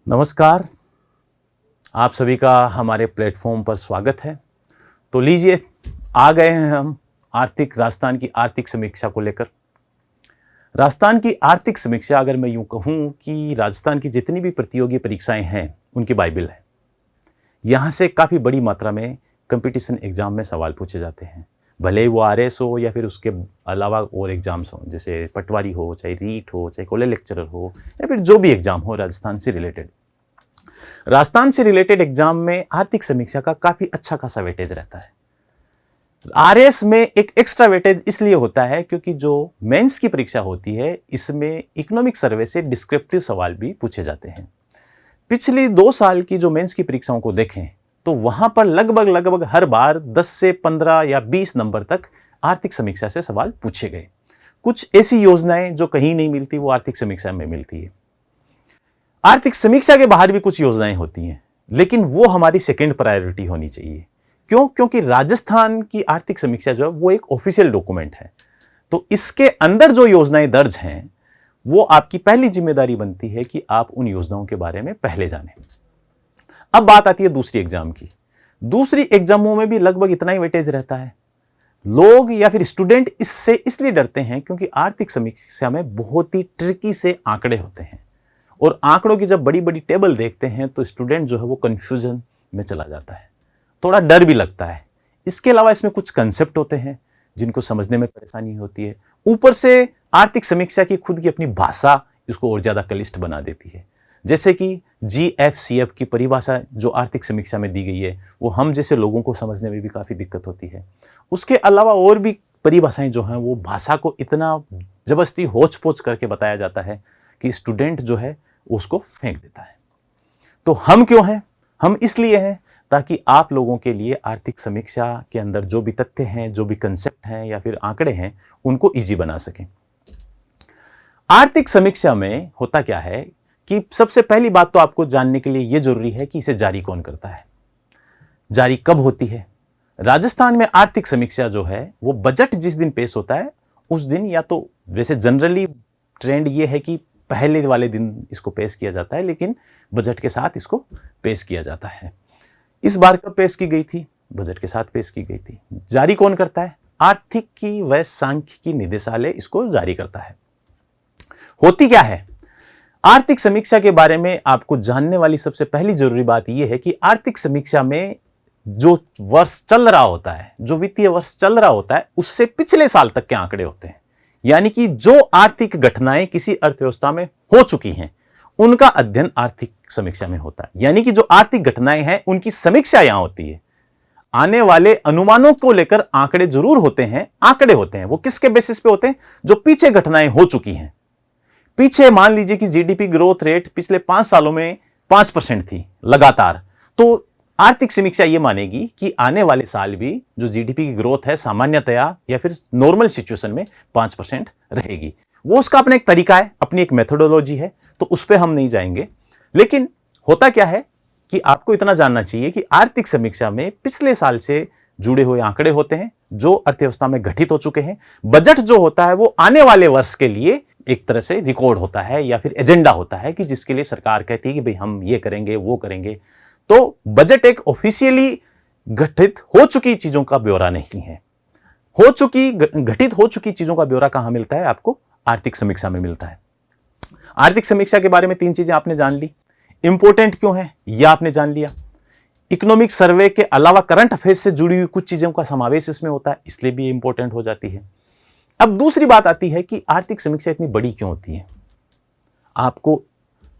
नमस्कार, आप सभी का हमारे प्लेटफॉर्म पर स्वागत है। तो लीजिए, आ गए हैं हम राजस्थान की आर्थिक समीक्षा को लेकर। राजस्थान की आर्थिक समीक्षा, अगर मैं यूं कहूं कि राजस्थान की जितनी भी प्रतियोगी परीक्षाएं हैं उनकी बाइबिल है। यहाँ से काफ़ी बड़ी मात्रा में कंपटीशन एग्जाम में सवाल पूछे जाते हैं, भले ही वो आरएस हो या फिर उसके अलावा और एग्जाम्स हो, जैसे पटवारी हो, चाहे रीट हो, चाहे कॉलेज लेक्चरर हो, या फिर जो भी एग्जाम हो राजस्थान से रिलेटेड। राजस्थान से रिलेटेड एग्जाम में आर्थिक समीक्षा का काफी अच्छा खासा वेटेज रहता है। आरएस में एक एक्स्ट्रा वेटेज इसलिए होता है क्योंकि जो मेंस की परीक्षा होती है इसमें इकोनॉमिक सर्वे से डिस्क्रिप्टिव सवाल भी पूछे जाते हैं। पिछली 2 साल की जो मेंस की परीक्षाओं को देखें तो वहां पर लगभग हर बार 10 से 15 या 20 नंबर तक आर्थिक समीक्षा से सवाल पूछे गए। कुछ ऐसी योजनाएं जो कहीं नहीं मिलती वो आर्थिक समीक्षा में मिलती है। आर्थिक समीक्षा के बाहर भी कुछ योजनाएं होती हैं, लेकिन वो हमारी सेकंड प्रायोरिटी होनी चाहिए। क्यों? क्योंकि राजस्थान की आर्थिक समीक्षा जो है वो एक ऑफिशियल डॉक्यूमेंट है, तो इसके अंदर जो योजनाएं दर्ज हैं वो आपकी पहली जिम्मेदारी बनती है कि आप उन योजनाओं के बारे में पहले जानें। अब बात आती है दूसरी एग्जाम की। दूसरी एग्जामों में भी लगभग इतना ही वेटेज रहता है। लोग या फिर स्टूडेंट इससे इसलिए डरते हैं क्योंकि आर्थिक समीक्षा में बहुत ही ट्रिकी से आंकड़े होते हैं, और आंकड़ों की जब बड़ी बड़ी टेबल देखते हैं तो स्टूडेंट जो है वो कंफ्यूजन में चला जाता है, थोड़ा डर भी लगता है। इसके अलावा इसमें कुछ कंसेप्ट होते हैं जिनको समझने में परेशानी होती है। ऊपर से आर्थिक समीक्षा की खुद की अपनी भाषा इसको और ज्यादा क्लिष्ट बना देती है। जैसे कि GFCF की परिभाषा जो आर्थिक समीक्षा में दी गई है वो हम जैसे लोगों को समझने में भी काफी दिक्कत होती है। उसके अलावा और भी परिभाषाएं जो हैं वो भाषा को इतना जबरदस्ती होच पोच करके बताया जाता है कि स्टूडेंट जो है उसको फेंक देता है। तो हम क्यों हैं? हम इसलिए हैं ताकि आप लोगों के लिए आर्थिक समीक्षा के अंदर जो भी तथ्य हैं, जो भी कंसेप्ट हैं या फिर आंकड़े हैं उनको इजी बना सकें। आर्थिक समीक्षा में होता क्या है कि सबसे पहली बात तो आपको जानने के लिए यह जरूरी है कि इसे जारी कौन करता है, जारी कब होती है। राजस्थान में आर्थिक समीक्षा जो है वो बजट जिस दिन पेश होता है उस दिन, या तो वैसे जनरली ट्रेंड ये है कि पहले वाले दिन इसको पेश किया जाता है, लेकिन बजट के साथ इसको पेश किया जाता है। इस बार कब पेश की गई थी? बजट के साथ पेश की गई थी। जारी कौन करता है? आर्थिकी व सांख्यिकी निदेशालय इसको जारी करता है। होती क्या है? आर्थिक समीक्षा के बारे में आपको जानने वाली सबसे पहली जरूरी बात यह है कि आर्थिक समीक्षा में जो वर्ष चल रहा होता है, जो वित्तीय वर्ष चल रहा होता है, उससे पिछले साल तक के आंकड़े होते हैं। यानी कि जो आर्थिक घटनाएं किसी अर्थव्यवस्था में हो चुकी हैं उनका अध्ययन आर्थिक समीक्षा में होता है। यानी कि जो आर्थिक घटनाएं हैं उनकी समीक्षा यहां होती है। आने वाले अनुमानों को लेकर आंकड़े जरूर होते हैं, आंकड़े होते हैं। वो किसके बेसिस पे होते हैं? जो पीछे घटनाएं हो चुकी हैं। पीछे मान लीजिए कि जीडीपी ग्रोथ रेट पिछले 5 सालों में 5% थी लगातार, तो आर्थिक समीक्षा यह मानेगी कि आने वाले साल भी जो जीडीपी की ग्रोथ है सामान्यतया या फिर नॉर्मल सिचुएशन में 5% रहेगी। वो उसका अपना एक तरीका है, अपनी एक मेथोडोलॉजी है, तो उस पर हम नहीं जाएंगे। लेकिन होता क्या है कि आपको इतना जानना चाहिए कि आर्थिक समीक्षा में पिछले साल से जुड़े हुए आंकड़े होते हैं जो अर्थव्यवस्था में घटित हो चुके हैं। बजट जो होता है वो आने वाले वर्ष के लिए एक तरह से रिकॉर्ड होता है या फिर एजेंडा होता है कि जिसके लिए सरकार कहती है कि भाई हम ये करेंगे, वो करेंगे। तो बजट एक ऑफिशियली गठित हो चुकी चीजों का ब्यौरा नहीं है। घटित हो चुकी चीजों का ब्यौरा कहां मिलता है? आपको आर्थिक समीक्षा में मिलता है। आर्थिक समीक्षा के बारे में 3 चीजें आपने जान ली। इंपॉर्टेंट क्यों है यह आपने जान लिया। इकोनॉमिक सर्वे के अलावा करंट अफेयर्स से जुड़ी हुई कुछ चीजों का समावेश इसमें होता है, इसलिए भी इंपॉर्टेंट हो जाती है। अब दूसरी बात आती है कि आर्थिक समीक्षा इतनी बड़ी क्यों होती है। आपको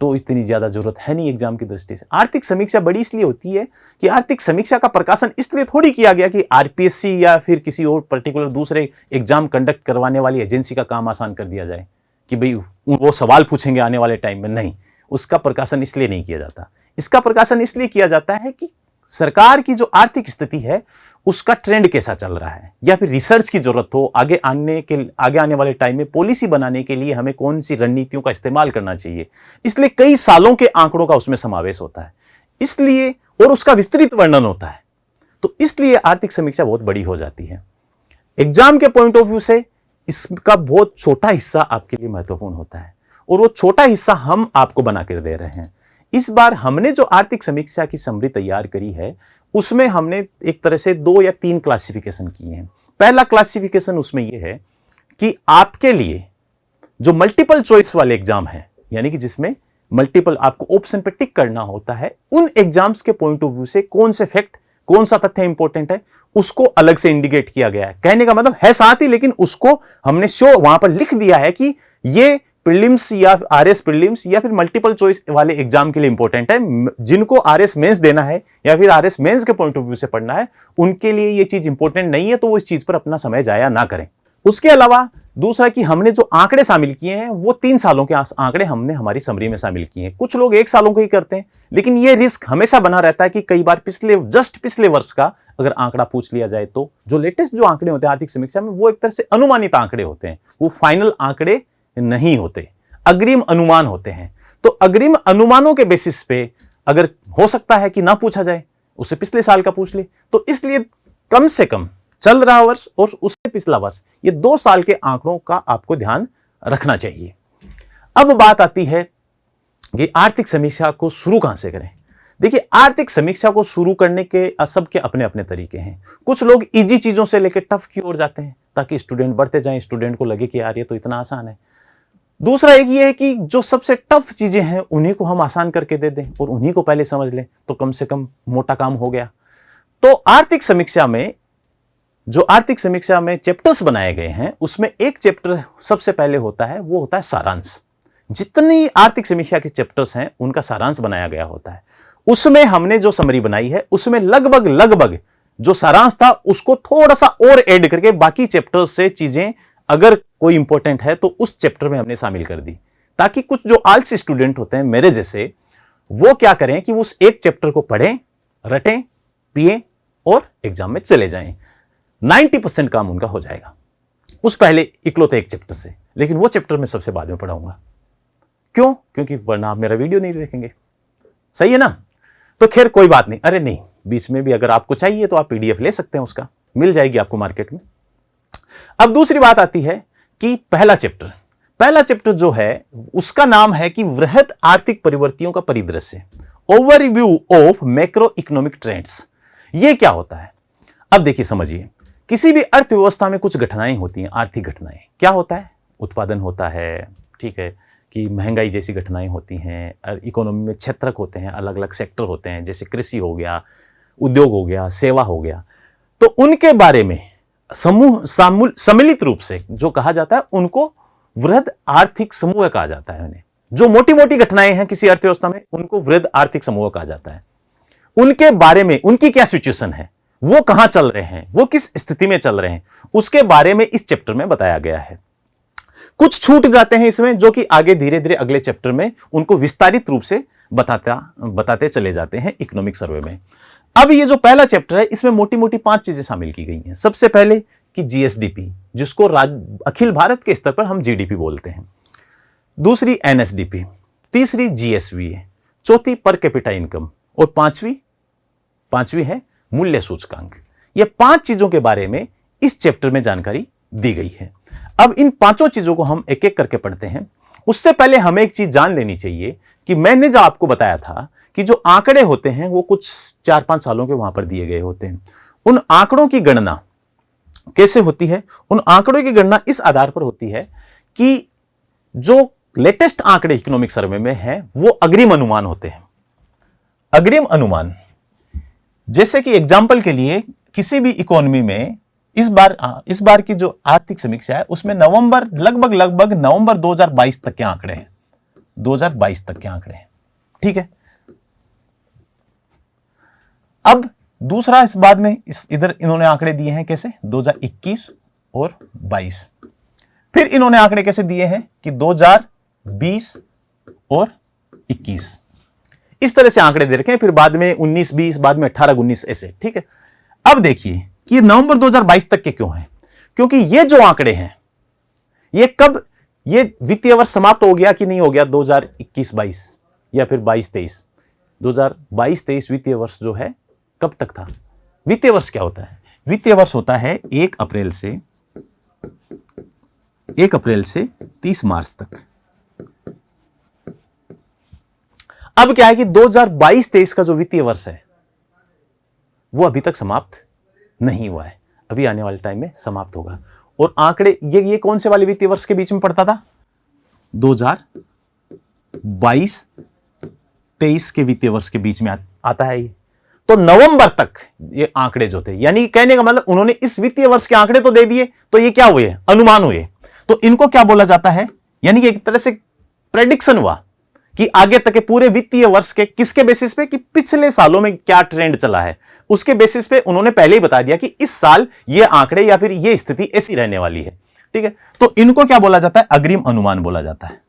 तो इतनी ज्यादा जरूरत है नहीं एग्जाम की दृष्टि से। आर्थिक समीक्षा बड़ी इसलिए होती है कि आर्थिक समीक्षा का प्रकाशन इसलिए थोड़ी किया गया कि आरपीएससी या फिर किसी और पर्टिकुलर दूसरे एग्जाम कंडक्ट करवाने वाली एजेंसी का काम आसान कर दिया जाए कि भाई वो सवाल पूछेंगे आने वाले टाइम में। नहीं, उसका प्रकाशन इसलिए नहीं किया जाता। इसका प्रकाशन इसलिए किया जाता है कि सरकार की जो आर्थिक स्थिति है उसका ट्रेंड कैसा चल रहा है, या फिर रिसर्च की जरूरत हो आगे आने वाले टाइम में पॉलिसी बनाने के लिए हमें कौन सी रणनीतियों का इस्तेमाल करना चाहिए। इसलिए कई सालों के आंकड़ों का उसमें समावेश होता है, इसलिए और उसका विस्तृत वर्णन होता है। तो इसलिए आर्थिक समीक्षा बहुत बड़ी हो जाती है। एग्जाम के पॉइंट ऑफ व्यू से इसका बहुत छोटा हिस्सा आपके लिए महत्वपूर्ण होता है, और वो छोटा हिस्सा हम आपको बना कर दे रहे हैं। इस बार हमने जो आर्थिक समीक्षा की समरी तैयार करी है उसमें हमने एक तरह से 2 या 3 क्लासिफिकेशन किए हैं। पहला क्लासिफिकेशन उसमें यह है कि आपके लिए जो मल्टीपल चॉइस वाले एग्जाम है, यानी कि जिसमें मल्टीपल आपको ऑप्शन पे टिक करना होता है, उन एग्जाम्स के पॉइंट ऑफ व्यू से कौन से फैक्ट, कौन सा तथ्य इंपॉर्टेंट है उसको अलग से इंडिकेट किया गया है। कहने का मतलब है साथ ही, लेकिन उसको हमने शो वहां पर लिख दिया है कि ये प्रीलिम्स या आरएस प्रीलिम्स या फिर मल्टीपल चॉइस वाले एग्जाम के लिए इंपॉर्टेंट है। जिनको आरएस मेंस देना है या फिर आरएस मेंस के पॉइंट ऑफ व्यू से पढ़ना है, उनके लिए ये चीज इंपॉर्टेंट नहीं है, तो वो इस चीज पर अपना समय जाया ना करें। उसके अलावा दूसरा कि हमने जो आंकड़े शामिल किए हैं वो 3 सालों के आंकड़े हमने हमारी समरी में शामिल किए हैं। कुछ लोग 1 सालों को ही करते हैं, लेकिन ये रिस्क हमेशा बना रहता है कि कई बार पिछले वर्ष का अगर आंकड़ा पूछ लिया जाए तो जो लेटेस्ट जो आंकड़े होते हैं आर्थिक समीक्षा में वो एक तरह से अनुमानित आंकड़े होते हैं, वो फाइनल आंकड़े नहीं होते, अग्रिम अनुमान होते हैं। तो अग्रिम अनुमानों के बेसिस पे अगर हो सकता है कि ना पूछा जाए, उससे पिछले साल का पूछ ले, तो इसलिए कम से कम चल रहा वर्ष और उससे पिछला वर्ष, ये 2 साल के आंकड़ों का आपको ध्यान रखना चाहिए। अब बात आती है कि आर्थिक समीक्षा को शुरू कहां से करें। देखिए, आर्थिक समीक्षा को शुरू करने के सबके अपने अपने तरीके हैं। कुछ लोग इजी चीजों से लेकर टफ की ओर जाते हैं ताकि स्टूडेंट बढ़ते जाएं, स्टूडेंट को लगे कि यार ये तो इतना आसान है। दूसरा एक ये है कि जो सबसे टफ चीजें हैं उन्हीं को हम आसान करके दे दें और उन्हीं को पहले समझ लें, तो कम से कम मोटा काम हो गया। तो आर्थिक समीक्षा में चैप्टर्स बनाए गए हैं, उसमें एक चैप्टर सबसे पहले होता है, वो होता है सारांश। जितनी आर्थिक समीक्षा के चैप्टर्स हैं उनका सारांश बनाया गया होता है। उसमें हमने जो समरी बनाई है उसमें लगभग जो सारांश था उसको थोड़ा सा और ऐड करके बाकी चैप्टर्स से चीजें अगर कोई इंपॉर्टेंट है तो उस चैप्टर में हमने शामिल कर दी, ताकि कुछ जो आलसी स्टूडेंट होते हैं मेरे जैसे, वो क्या करें कि उस एक चैप्टर को पढ़ें, रटें, पिएं और एग्जाम में चले जाएं। 90% काम उनका हो जाएगा उस पहले इकलौते एक चैप्टर से। लेकिन वो चैप्टर मैं सबसे बाद में पढ़ाऊंगा। क्यों? क्योंकि वरना आप मेरा वीडियो नहीं देखेंगे। सही है ना? तो खैर कोई बात नहीं। अरे नहीं, बीच में भी अगर आपको चाहिए तो आप पीडीएफ ले सकते हैं, उसका मिल जाएगी आपको मार्केट में। अब दूसरी बात आती है कि पहला चैप्टर जो है उसका नाम है कि वृहद आर्थिक परिवर्तियों का परिदृश्य, overview of macro economic trends. ये क्या होता है? अब देखिए, समझिए, किसी भी अर्थव्यवस्था में कुछ घटनाएं होती हैं, आर्थिक घटनाएं। क्या होता है? उत्पादन होता है, ठीक है, कि महंगाई जैसी घटनाएं होती हैं। इकोनॉमी में क्षेत्रक होते हैं, अलग अलग सेक्टर होते हैं, जैसे कृषि हो गया, उद्योग हो गया, सेवा हो गया। तो उनके बारे में सम्मिलित रूप से जो कहा जाता है उनको वृहद आर्थिक समूह कहा जाता है। उन्हें जो मोटी मोटी घटनाएं हैं किसी अर्थव्यवस्था में उनको वृहद आर्थिक समूह कहा जाता है। उनके बारे में, उनकी क्या सिचुएशन है, वो कहां चल रहे हैं, वो किस स्थिति में चल रहे हैं, उसके बारे में इस चैप्टर में बताया गया है। कुछ छूट जाते हैं इसमें जो कि आगे धीरे धीरे अगले चैप्टर में उनको विस्तारित रूप से बताते चले जाते हैं इकोनॉमिक सर्वे में। अब ये जो पहला चैप्टर है इसमें मोटी मोटी 5 चीजें शामिल की गई हैं। सबसे पहले कि जीएसडीपी, जिसको अखिल भारत के स्तर पर हम जीडीपी बोलते हैं। दूसरी एनएसडीपी, तीसरी जीएसवी, चौथी पर कैपिटा इनकम और पांचवी है मूल्य सूचकांक। ये 5 चीजों के बारे में इस चैप्टर में जानकारी दी गई है। अब इन 5 चीजों को हम एक एक करके पढ़ते हैं। उससे पहले हमें एक चीज जान लेनी चाहिए कि मैंने जो आपको बताया था कि जो आंकड़े होते हैं वो कुछ 4-5 सालों के वहां पर दिए गए होते हैं। उन आंकड़ों की गणना कैसे होती है? उन आंकड़ों की गणना इस आधार पर होती है कि जो लेटेस्ट आंकड़े इकोनॉमिक सर्वे में है वो अग्रिम अनुमान होते हैं। अग्रिम अनुमान, जैसे कि एग्जाम्पल के लिए किसी भी इकोनॉमी में इस बार की जो आर्थिक समीक्षा है उसमें लगभग नवंबर 2022 तक के आंकड़े हैं। 2022 तक के आंकड़े हैं, ठीक है। अब दूसरा इस बाद में इधर इन्होंने आंकड़े दिए हैं कैसे? 2021 और 22। फिर इन्होंने आंकड़े कैसे दिए हैं कि 2020 और 21। इस तरह से आंकड़े दे रखे हैं। फिर बाद में 19-20, बाद में 18-19, ऐसे, ठीक है। अब देखिए कि नवंबर 2022 तक के क्यों हैं? क्योंकि ये जो आंकड़े हैं ये कब, ये वित्तीय वर्ष समाप्त हो गया कि नहीं हो गया 2021-22 या फिर 22-23? 2022-23 वित्तीय वर्ष जो है कब तक था? वित्तीय वर्ष क्या होता है? वित्तीय वर्ष होता है 1 अप्रैल से 30 मार्च तक। अब क्या है कि 2022-23 का जो वित्तीय वर्ष है वो अभी तक समाप्त नहीं हुआ है, अभी आने वाले टाइम में समाप्त होगा। और आंकड़े ये कौन से वाले वित्तीय वर्ष के बीच में पड़ता था? 2022-23 के वित्तीय वर्ष के बीच में आता है ये। तो नवंबर तक ये आंकड़े जो थे, यानी कहने का मतलब उन्होंने इस वित्तीय वर्ष के आंकड़े तो दे दिए, तो ये क्या हुए? अनुमान हुए। तो इनको क्या बोला जाता है? यानी कि एक तरह से प्रेडिक्शन हुआ कि आगे तक के पूरे वित्तीय वर्ष के किसके बेसिस पे, कि पिछले सालों में क्या ट्रेंड चला है, उसके बेसिस पे उन्होंने पहले ही बता दिया कि इस साल ये आंकड़े या फिर ये स्थिति ऐसी रहने वाली है। ठीक है, तो इनको क्या बोला जाता है? अग्रिम अनुमान बोला जाता है।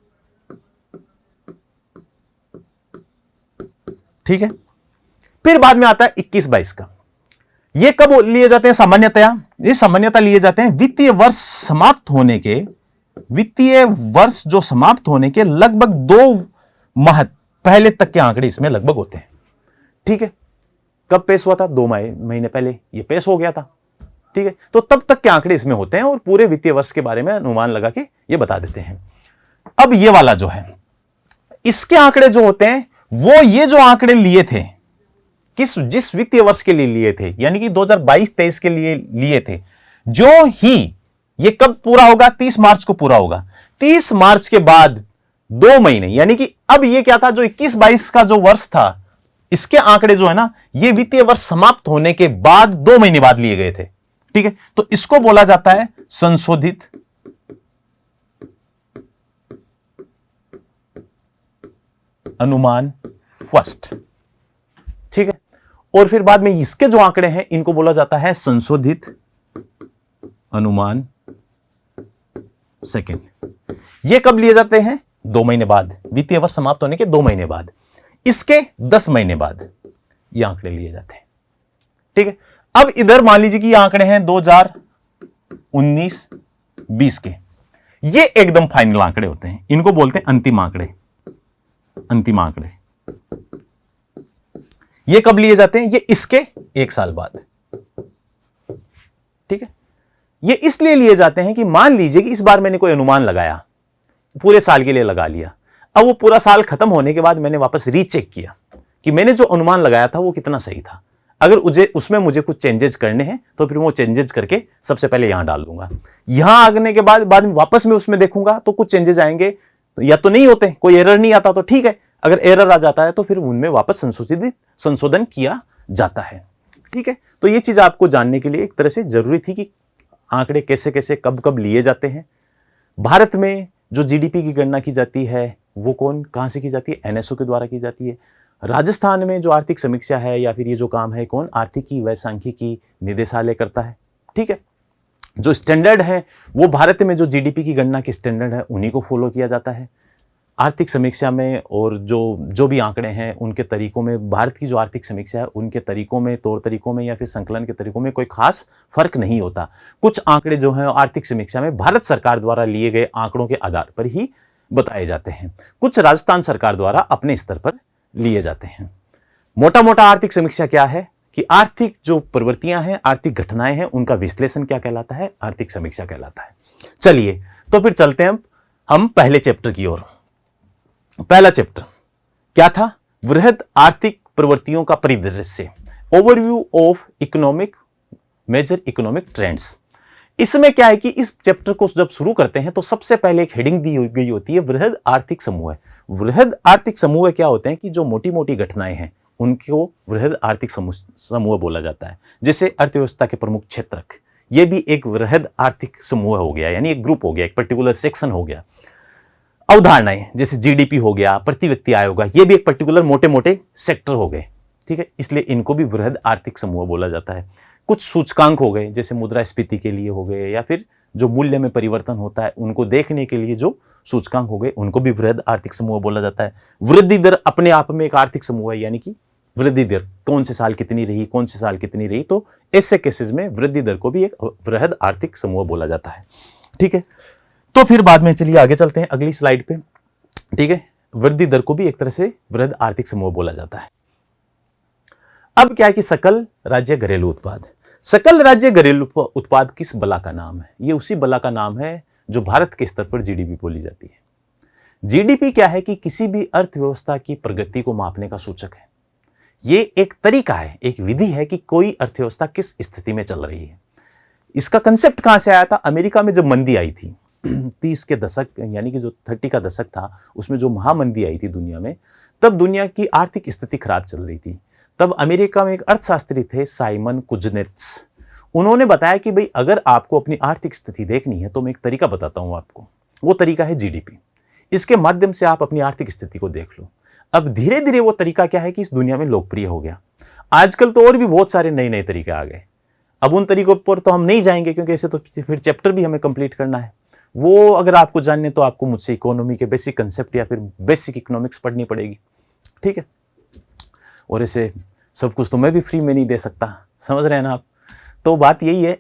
ठीक है, फिर बाद में आता है 21-22 का। ये कब लिए जाते हैं? सामान्यतया ये सामान्यतः लिए जाते हैं वित्तीय वर्ष समाप्त होने के, वित्तीय वर्ष जो समाप्त होने के लगभग 2 माह पहले तक के आंकड़े इसमें लगभग होते हैं। ठीक है, कब पेश हुआ था? 2 महीने पहले ये पेश हो गया था। ठीक है, तो तब तक के आंकड़े इसमें होते हैं और पूरे वित्तीय वर्ष के बारे में अनुमान लगा के ये बता देते हैं। अब ये वाला जो है, इसके आंकड़े जो होते हैं वो ये जो आंकड़े लिए थे जिस वित्तीय वर्ष के लिए लिए थे, यानी कि 2022-23 के लिए लिए थे, जो ही ये कब पूरा होगा? 30 मार्च को पूरा होगा। 30 मार्च के बाद 2 महीने, यानी कि अब ये क्या था? जो 21-22 का जो वर्ष था, इसके आंकड़े जो है ना, ये वित्तीय वर्ष समाप्त होने के बाद 2 महीने बाद लिए गए थे। ठीक है, तो इसको बोला जाता है संशोधित अनुमान फर्स्ट। ठीक है, और फिर बाद में इसके जो आंकड़े हैं इनको बोला जाता है संशोधित अनुमान सेकंड। ये कब लिए जाते हैं? 2 महीने बाद, वित्तीय वर्ष समाप्त होने के 2 महीने बाद। इसके 10 महीने बाद ये आंकड़े लिए जाते हैं। ठीक है, अब इधर मान लीजिए कि ये आंकड़े हैं 2019-20 के, ये एकदम फाइनल आंकड़े होते हैं, इनको बोलते हैं अंतिम आंकड़े। अंतिम आंकड़े ये कब लिए जाते हैं? ये इसके 1 साल बाद। ठीक है, ये इसलिए लिए जाते हैं कि मान लीजिए कि इस बार मैंने कोई अनुमान लगाया, पूरे साल के लिए लगा लिया, अब वो पूरा साल खत्म होने के बाद मैंने वापस रीचेक किया कि मैंने जो अनुमान लगाया था वो कितना सही था। अगर उसमें मुझे कुछ चेंजेस करने हैं तो फिर वो चेंजेस करके सबसे पहले यहां डाल दूंगा। यहां आने के बाद में वापस मैं उसमें देखूंगा तो कुछ चेंजेस आएंगे, या तो नहीं होते, कोई एरर नहीं आता तो ठीक है, अगर एरर आ जाता है तो फिर उनमें वापस संशोधन किया जाता है। ठीक है, तो ये चीज आपको जानने के लिए एक तरह से जरूरी थी कि आंकड़े कैसे कैसे कब कब लिए जाते हैं। भारत में जो जीडीपी की गणना की जाती है वो कहां से की जाती है? एनएसओ के द्वारा की जाती है। राजस्थान में जो आर्थिक समीक्षा है या फिर ये जो काम है कौन? आर्थिकी व सांख्यिकी निदेशालय करता है। ठीक है, जो स्टैंडर्ड है वो भारत में जो जीडीपी की गणना के स्टैंडर्ड है उन्हीं को फॉलो किया जाता है आर्थिक समीक्षा में। और जो भी आंकड़े हैं उनके तरीकों में, भारत की जो आर्थिक समीक्षा है उनके तरीकों में, तौर तरीकों में या फिर संकलन के तरीकों में कोई खास फर्क नहीं होता। कुछ आंकड़े जो हैं आर्थिक समीक्षा में भारत सरकार द्वारा लिए गए आंकड़ों के आधार पर ही बताए जाते हैं, कुछ राजस्थान सरकार द्वारा अपने स्तर पर लिए जाते हैं। मोटा मोटा आर्थिक समीक्षा क्या है कि आर्थिक जो प्रवृत्तियां हैं, आर्थिक घटनाएं हैं, उनका विश्लेषण क्या कहलाता है? आर्थिक समीक्षा कहलाता है। चलिए तो फिर चलते हैं हम पहले चैप्टर की ओर। पहला चैप्टर क्या था? वृहद आर्थिक प्रवृत्तियों का परिदृश्य, overview of economic major economic trends. इसमें क्या है कि इस चैप्टर को जब शुरू करते हैं तो सबसे पहले एक हेडिंग दी गई होती है वृहद आर्थिक समूह। वृहद आर्थिक समूह क्या होते हैं कि जो मोटी मोटी घटनाएं हैं उनको वृहद आर्थिक समूह बोला जाता है। जैसे अर्थव्यवस्था के प्रमुख क्षेत्रक, ये भी एक वृहद आर्थिक समूह हो गया, यानी एक ग्रुप हो गया, एक पर्टिकुलर सेक्शन हो गया। अवधारणाएं जैसे जीडीपी हो गया, प्रति व्यक्ति आय होगा, ये भी एक पर्टिकुलर मोटे मोटे सेक्टर हो गए। ठीक है, इसलिए इनको भी वृहद आर्थिक समूह बोला जाता है। कुछ सूचकांक हो गए, जैसे मुद्रास्फीति के लिए हो गए, या फिर जो मूल्य में परिवर्तन होता है उनको देखने के लिए जो सूचकांक हो गए उनको भी वृहद आर्थिक समूह बोला जाता है। वृद्धि दर अपने आप में एक आर्थिक समूह है, यानी कि वृद्धि दर कौन से साल कितनी रही, कौन से साल कितनी रही, तो ऐसे केसेस में वृद्धि दर को भी एक वृहद आर्थिक समूह बोला जाता है। ठीक है, तो फिर बाद में चलिए आगे चलते हैं अगली स्लाइड पे। ठीक है, वृद्धि दर को भी एक तरह से वृहद आर्थिक समूह बोला जाता है। अब क्या है कि सकल राज्य घरेलू उत्पाद, सकल राज्य घरेलू उत्पाद किस बला का नाम है? ये उसी बला का नाम है जो भारत के स्तर पर जीडीपी बोली जाती है। जीडीपी क्या है कि किसी भी अर्थव्यवस्था की प्रगति को मापने का सूचक है। ये एक तरीका है, एक विधि है कि कोई अर्थव्यवस्था किस स्थिति में चल रही है। इसका कंसेप्ट कहां से आया था? अमेरिका में जब मंदी आई थी 30 के दशक, यानी कि जो 30 का दशक था, उसमें जो महामंदी आई थी दुनिया में, तब दुनिया की आर्थिक स्थिति खराब चल रही थी। तब अमेरिका में एक अर्थशास्त्री थे साइमन कुजनेट्स। उन्होंने बताया कि भाई अगर आपको अपनी आर्थिक स्थिति देखनी है तो मैं एक तरीका बताता हूं आपको। वो तरीका है जीडीपी। इसके माध्यम से आप अपनी आर्थिक स्थिति को देख लो। अब धीरे धीरे वो तरीका क्या है कि इस दुनिया में लोकप्रिय हो गया। आजकल तो और भी बहुत सारे नए नए तरीके आ गए। अब उन तरीकों पर तो हम नहीं जाएंगे क्योंकि ऐसे तो फिर चैप्टर भी हमें कंप्लीट करना है। वो अगर आपको जानने तो आपको मुझसे इकोनॉमी के बेसिक कंसेप्ट या फिर बेसिक इकोनॉमिक्स पढ़नी पड़ेगी, ठीक है। और ऐसे सब कुछ तो मैं भी फ्री में नहीं दे सकता, समझ रहे हैं ना आप। तो बात यही है।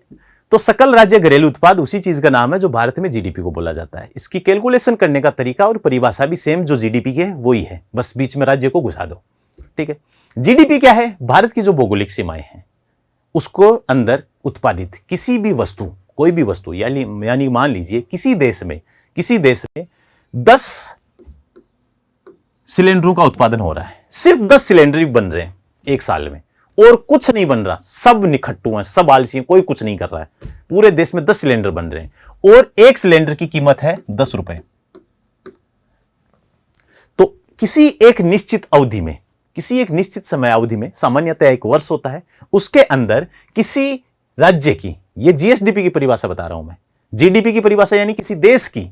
तो सकल राज्य घरेलू उत्पाद उसी चीज का नाम है जो भारत में जीडीपी को बोला जाता है। इसकी कैलकुलेशन करने का तरीका और परिभाषा भी सेम जो जीडीपी के है वही है, बस बीच में राज्य को घुसा दो, ठीक है। जीडीपी क्या है? भारत की जो भौगोलिक सीमाएं हैं उसको अंदर उत्पादित किसी भी वस्तु, कोई भी वस्तु, यानी मान लीजिए किसी देश में 10 सिलेंडरों का उत्पादन हो रहा है, सिर्फ 10 सिलेंडर ही बन रहे हैं एक साल में, और कुछ नहीं बन रहा, सब निखट्टू हैं, सब आलसी हैं, कोई कुछ नहीं कर रहा है। पूरे देश में 10 सिलेंडर बन रहे हैं और एक सिलेंडर की कीमत है 10 रुपए। तो किसी एक निश्चित अवधि में, किसी एक निश्चित समय अवधि में, सामान्यतः एक वर्ष होता है, उसके अंदर किसी राज्य की, ये जीएसडीपी की परिभाषा बता रहा हूं मैं, जीडीपी की परिभाषा यानी किसी देश की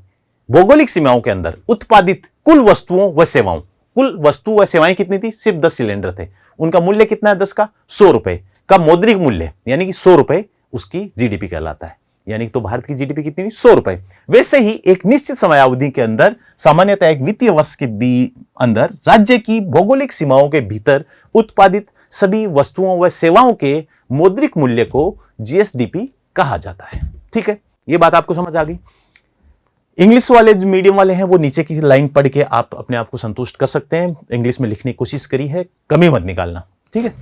भौगोलिक सीमाओं के अंदर उत्पादित कुल वस्तुओं व सेवाओं, कुल वस्तु व सेवाएं कितनी थी? सिर्फ 10 सिलेंडर थे। उनका मूल्य कितना है? 10 का 100 रुपए का मौद्रिक मूल्य, यानी कि 100 रुपए उसकी जीडीपी कहलाता है। यानी तो भारत की जीडीपी कितनी? 100 रुपए। वैसे ही एक निश्चित समयावधि के अंदर, सामान्यतः एक वित्तीय वर्ष के अंदर, राज्य की भौगोलिक सीमाओं के भीतर उत्पादित सभी वस्तुओं व सेवाओं के मौद्रिक मूल्य को जीएसडीपी कहा जाता है, ठीक है। यह बात आपको समझ आ गई। इंग्लिश वाले जो मीडियम वाले हैं वो नीचे की लाइन पढ़ के आप अपने आप को संतुष्ट कर सकते हैं। इंग्लिश में लिखने की कोशिश करी है, कमी मत निकालना, ठीक है।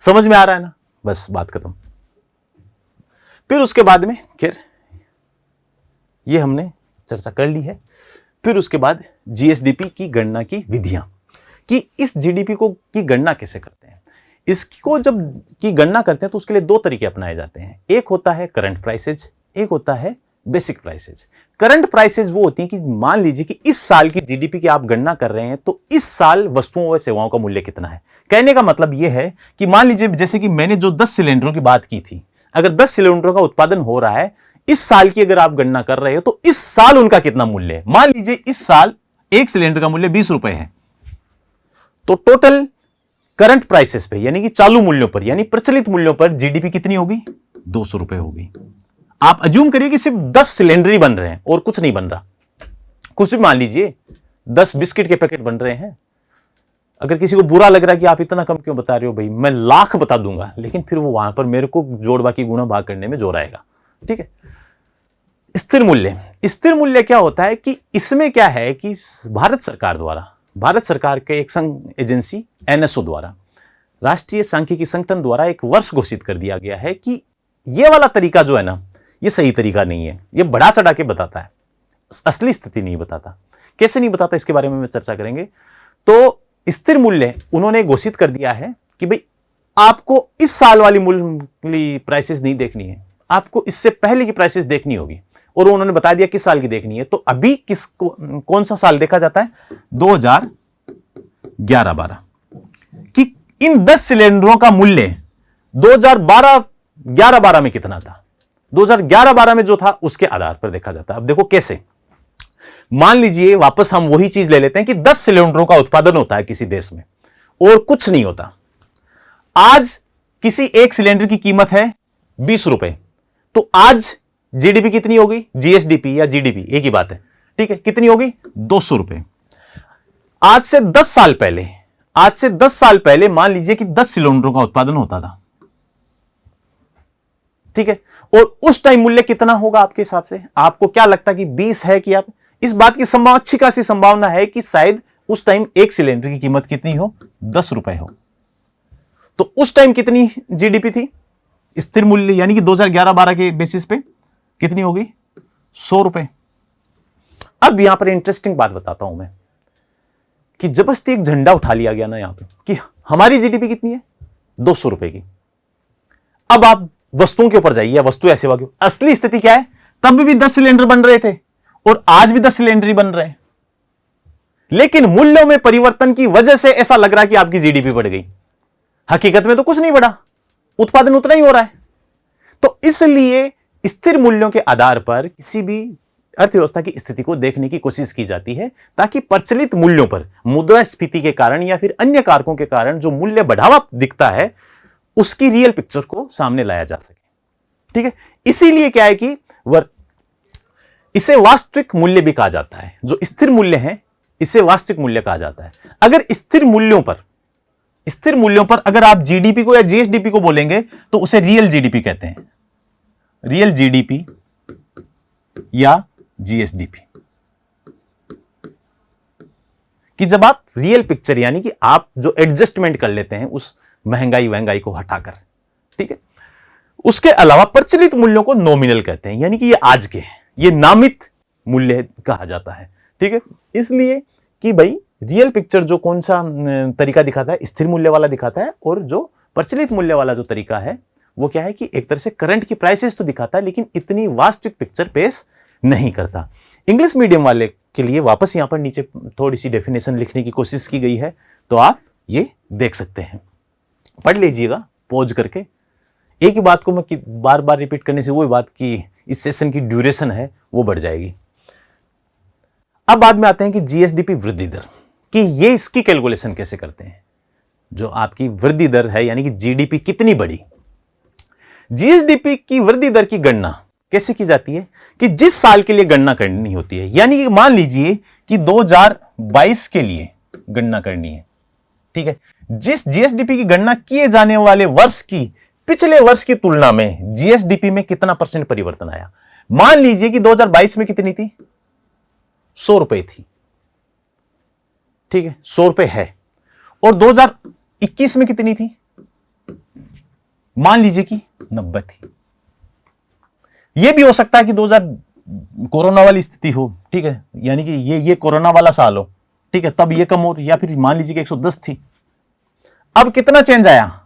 समझ में आ रहा है ना? बस बात खत्म। फिर उसके बाद में खैर ये हमने चर्चा कर ली है। फिर उसके बाद जीएसडीपी की गणना की विधियां, कि इस जीडीपी को की गणना कैसे करते हैं। इसको जब की गणना करते हैं तो उसके लिए 2 तरीके अपनाए जाते हैं। एक होता है करंट प्राइसेज, एक होता है बेसिक प्राइसेज। करंट प्राइसेज वो होती हैं कि मान लीजिए कि इस साल की जीडीपी की आप गणना कर रहे हैं तो इस साल वस्तुओं व सेवाओं का मूल्य कितना है। कहने का मतलब यह है कि मान लीजिए जैसे कि मैंने जो 10 सिलेंडरों की बात की थी, अगर 10 सिलेंडरों का उत्पादन हो रहा है इस साल की, अगर आप गणना कर रहे हो तो इस साल उनका कितना मूल्य है। मान लीजिए इस साल एक सिलेंडर का मूल्य 20 रुपए है, तो टोटल करंट प्राइसेस पे, यानी कि चालू मूल्यों पर, यानी प्रचलित मूल्यों पर जीडीपी कितनी होगी? 200 रुपए होगी। आप अज्यूम करिए कि सिर्फ 10 सिलेंडर ही बन रहे हैं और कुछ नहीं बन रहा। कुछ भी मान लीजिए 10 बिस्किट के पैकेट बन रहे हैं। अगर किसी को बुरा लग रहा है कि आप इतना कम क्यों बता रहे हो, भाई मैं लाख बता दूंगा, लेकिन फिर वो वहां पर मेरे को जोड़ बाकी गुणा भाग करने में जोर आएगा, ठीक है। स्थिर मूल्य, स्थिर मूल्य क्या होता है कि इसमें क्या है कि भारत सरकार द्वारा, भारत सरकार के एक संघ एजेंसी एनएसओ द्वारा, राष्ट्रीय सांख्यिकी संगठन द्वारा एक वर्ष घोषित कर दिया गया है कि ये वाला तरीका जो है ना, ये सही तरीका नहीं है। ये बढ़ा चढ़ा के बताता है, असली स्थिति नहीं बताता। कैसे नहीं बताता इसके बारे में चर्चा करेंगे। तो स्थिर मूल्य उन्होंने घोषित कर दिया है कि भाई आपको इस साल वाली मूल्य प्राइसेस नहीं देखनी है, आपको इससे पहले की प्राइसेस देखनी होगी, और उन्होंने बता दिया किस साल की देखनी है। तो अभी कौन सा साल देखा जाता है? 2011-12 कि इन 10 सिलेंडरों का मूल्य 2011-12 में कितना था। 2011-12 में जो था उसके आधार पर देखा जाता है। अब देखो कैसे, मान लीजिए वापस हम वही चीज ले लेते हैं कि 10 सिलेंडरों का उत्पादन होता है किसी देश में और कुछ नहीं होता। आज किसी एक सिलेंडर की कीमत है 20 रुपए, तो आज जीडीपी कितनी होगी? जीएसडीपी या जीडीपी एक ही बात है, ठीक है। कितनी होगी? 200 रुपए। आज से 10 साल पहले, आज से 10 साल पहले मान लीजिए कि 10 सिलेंडरों का उत्पादन होता था, ठीक है। और उस टाइम मूल्य कितना होगा आपके हिसाब से? आपको क्या लगता है कि 20 है कि आप इस बात की संभावना, अच्छी खासी संभावना है कि शायद उस टाइम एक सिलेंडर की कीमत कितनी हो? 10 रुपए हो। तो उस टाइम कितनी जीडीपी थी? स्थिर मूल्य यानी कि 2011-12 के बेसिस पे कितनी होगी? 100 रुपए। अब यहां पर इंटरेस्टिंग बात बताता हूं मैं कि जबरदस्ती एक झंडा उठा लिया गया ना यहां पे कि हमारी जीडीपी कितनी है, 200 रुपए की। अब आप वस्तुओं के ऊपर जाइए, वस्तु ऐसे सेवा की असली स्थिति क्या है, तब भी 10 सिलेंडर बन रहे थे और आज भी 10 सिलेंडर ही बन रहे हैं, लेकिन मूल्यों में परिवर्तन की वजह से ऐसा लग रहा है कि आपकी जीडीपी बढ़ गई। हकीकत में तो कुछ नहीं बढ़ा, उत्पादन उतना ही हो रहा है। तो इसलिए स्थिर मूल्यों के आधार पर किसी भी अर्थव्यवस्था की स्थिति को देखने की कोशिश की जाती है, ताकि प्रचलित मूल्यों पर मुद्रास्फीति के कारण या फिर अन्य कारकों के कारण जो मूल्य बढ़ावा दिखता है उसकी रियल पिक्चर को सामने लाया जा सके। ठीक है, इसीलिए क्या है कि इसे वास्तविक मूल्य भी कहा जाता है। जो स्थिर मूल्य है इसे वास्तविक मूल्य कहा जाता है। अगर स्थिर मूल्यों पर अगर आप जीडीपी को या जीएसडीपी को बोलेंगे तो उसे रियल जीडीपी कहते हैं, रियल जीडीपी या जीएसडीपी। कि जब आप रियल पिक्चर यानी कि आप जो एडजस्टमेंट कर लेते हैं उस महंगाई को हटाकर, ठीक है। उसके अलावा प्रचलित मूल्यों को नॉमिनल कहते हैं, यानी कि ये आज के, ये नामित मूल्य कहा जाता है। ठीक है, इसलिए कि भाई रियल पिक्चर जो कौन सा तरीका दिखाता है, स्थिर मूल्य वाला दिखाता है, और जो प्रचलित मूल्य वाला जो तरीका है वो क्या है कि एक तरह से करंट की प्राइसेस तो दिखाता है लेकिन इतनी वास्तविक पिक्चर पेश नहीं करता। इंग्लिश मीडियम वाले के लिए वापस यहां पर नीचे थोड़ी सी डेफिनेशन लिखने की कोशिश की गई है, तो आप ये देख सकते हैं, पढ़ लीजिएगा पॉज करके। एक ही बात को मैं बार बार रिपीट करने से वो बात की इस सेशन की ड्यूरेशन है वो बढ़ जाएगी। अब बाद में आते हैं कि जीएसडीपी वृद्धि दर, कि ये इसकी कैलकुलेशन कैसे करते हैं। जो आपकी वृद्धि दर है यानी कि जीडीपी कितनी बढ़ी, जीएसडीपी की वृद्धि दर की गणना कैसे की जाती है कि जिस साल के लिए गणना करनी होती है, यानी कि मान लीजिए कि 2022 के लिए गणना करनी है, ठीक है। जिस जीएसडीपी की गणना किए जाने वाले वर्ष की पिछले वर्ष की तुलना में जीएसडीपी में कितना % परिवर्तन आया। मान लीजिए कि 2022 में कितनी थी, 100 रुपए थी, ठीक है, 100 रुपए है। और 2021 में कितनी थी, मान लीजिए कि 90 थी। यह भी हो सकता है कि 2000 कोरोना वाली स्थिति हो, ठीक है, यानी कि ये कोरोना वाला साल हो, ठीक है, तब ये कम हो, या फिर मान लीजिए कि 110 थी। अब कितना चेंज आया,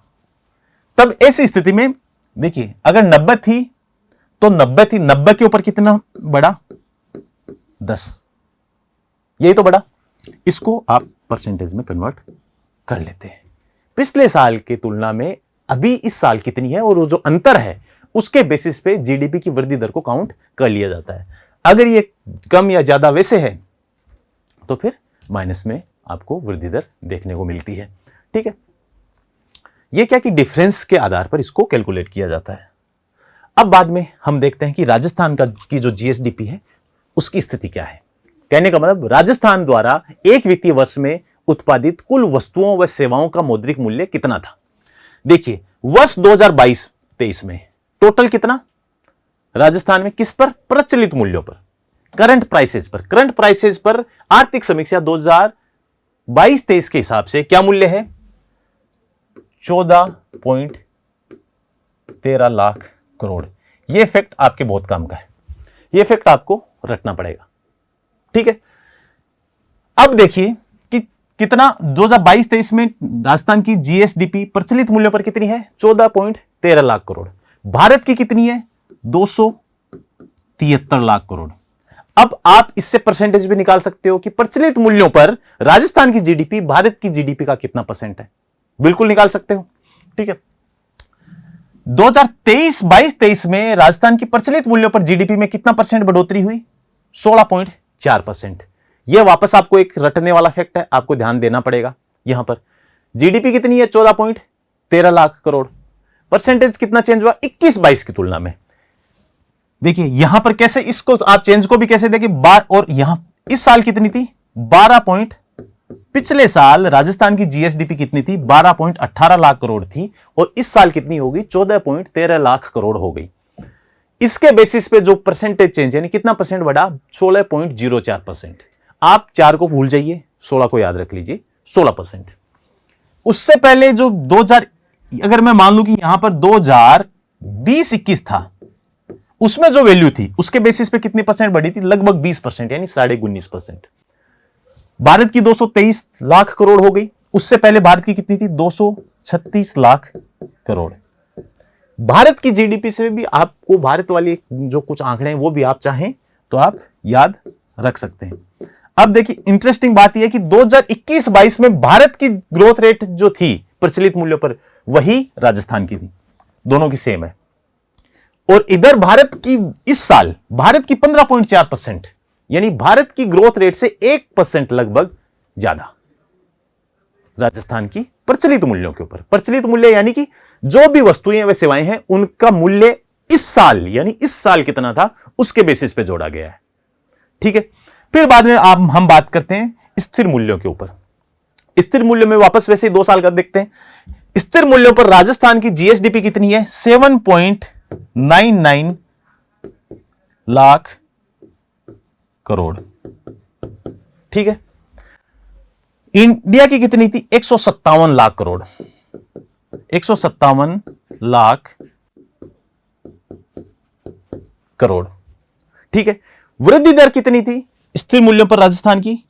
तब ऐसी स्थिति में देखिए अगर 90 थी तो 90 थी, 90 के ऊपर कितना बढ़ा, 10, यही तो बढ़ा। इसको आप परसेंटेज में कन्वर्ट कर लेते हैं। पिछले साल की तुलना में अभी इस साल कितनी है और वो जो अंतर है उसके बेसिस पे जीडीपी की वृद्धि दर को काउंट कर लिया जाता है। अगर ये कम या ज्यादा वैसे है तो फिर माइनस में आपको वृद्धि दर देखने को मिलती है। ठीक है, ये क्या कि डिफरेंस के आधार पर इसको कैलकुलेट किया जाता है। अब बाद में हम देखते हैं कि राजस्थान की जो जीएसडीपी है उसकी स्थिति क्या है। कहने का मतलब राजस्थान द्वारा एक वित्तीय वर्ष में उत्पादित कुल वस्तुओं व सेवाओं का मौद्रिक मूल्य कितना था। देखिए वर्ष 2022-23 में टोटल कितना राजस्थान में, किस पर, प्रचलित मूल्यों पर, करंट प्राइसेस पर। करंट प्राइसेस पर आर्थिक समीक्षा 2022-23 के हिसाब से क्या मूल्य है, 14.13 लाख करोड़। यह फैक्ट आपके बहुत काम का है, यह फैक्ट आपको रटना पड़ेगा। ठीक है, अब देखिए कि कितना 2022-23 में राजस्थान की जीएसडीपी प्रचलित मूल्यों पर कितनी है, 14.13 लाख करोड़। भारत की कितनी है, 273 लाख करोड़। अब आप इससे परसेंटेज भी निकाल सकते हो कि प्रचलित मूल्यों पर राजस्थान की जीडीपी भारत की जीडीपी का कितना % है, बिल्कुल निकाल सकते हो। ठीक है, 2022-23 में राजस्थान की प्रचलित मूल्यों पर जीडीपी में कितना % बढ़ोतरी हुई, 16.4%। यह वापस आपको एक रटने वाला फैक्ट है, आपको ध्यान देना पड़ेगा। यहां पर जीडीपी कितनी है, 14.13 लाख करोड़। परसेंटेज कितना चेंज हुआ 21-22 की तुलना में। देखिए यहां पर कैसे इसको आप चेंज को भी कैसे देखिए, और यहां इस साल कितनी थी, 12 पिछले साल राजस्थान की जीएसडीपी कितनी थी, 12.18 लाख करोड़ थी, और इस साल कितनी होगी, 14.13 लाख करोड़ हो गई। इसके बेसिस पे जो परसेंटेज चेंज यानी कितना % बढ़ा, 16.04%। आप 4 को भूल जाइए, 16 को याद रख लीजिए, 16%। उससे पहले जो 2000, अगर मैं मान लूं कि यहां पर 2020-21 था, उसमें जो वैल्यू थी उसके बेसिस पे कितनी परसेंट बढ़ी थी? लगभग 20%, यानी 19.5%। भारत की 223 लाख करोड़ हो गई, उससे पहले भारत की कितनी थी? 236 लाख करोड़। भारत की जीडीपी से भी आपको भारत वाली जो कुछ आंकड़े हैं वो भी आप चाहें तो आप याद रख सकते हैं। अब देखिए इंटरेस्टिंग बात यह है कि 2021-22 में भारत की ग्रोथ रेट जो थी प्रचलित मूल्यों पर वही राजस्थान की थी, दोनों की सेम है। और इधर भारत की इस साल भारत की 15.4%, यानी भारत की ग्रोथ रेट से 1% लगभग ज्यादा राजस्थान की प्रचलित मूल्यों के ऊपर। प्रचलित मूल्य यानी कि जो भी वस्तुएं व सेवाएं हैं उनका मूल्य इस साल, यानी इस साल कितना था उसके बेसिस पे जोड़ा गया है। ठीक है, फिर बाद में हम बात करते हैं स्थिर मूल्यों के ऊपर। स्थिर मूल्यों में वापस वैसे 2 साल का देखते हैं। स्थिर मूल्यों पर राजस्थान की जीएसडीपी कितनी है? 7.99 लाख करोड़। ठीक है, इंडिया की कितनी थी? 157 लाख करोड़, 157 लाख करोड़। ठीक है, वृद्धि दर कितनी थी स्थिर मूल्यों पर राजस्थान की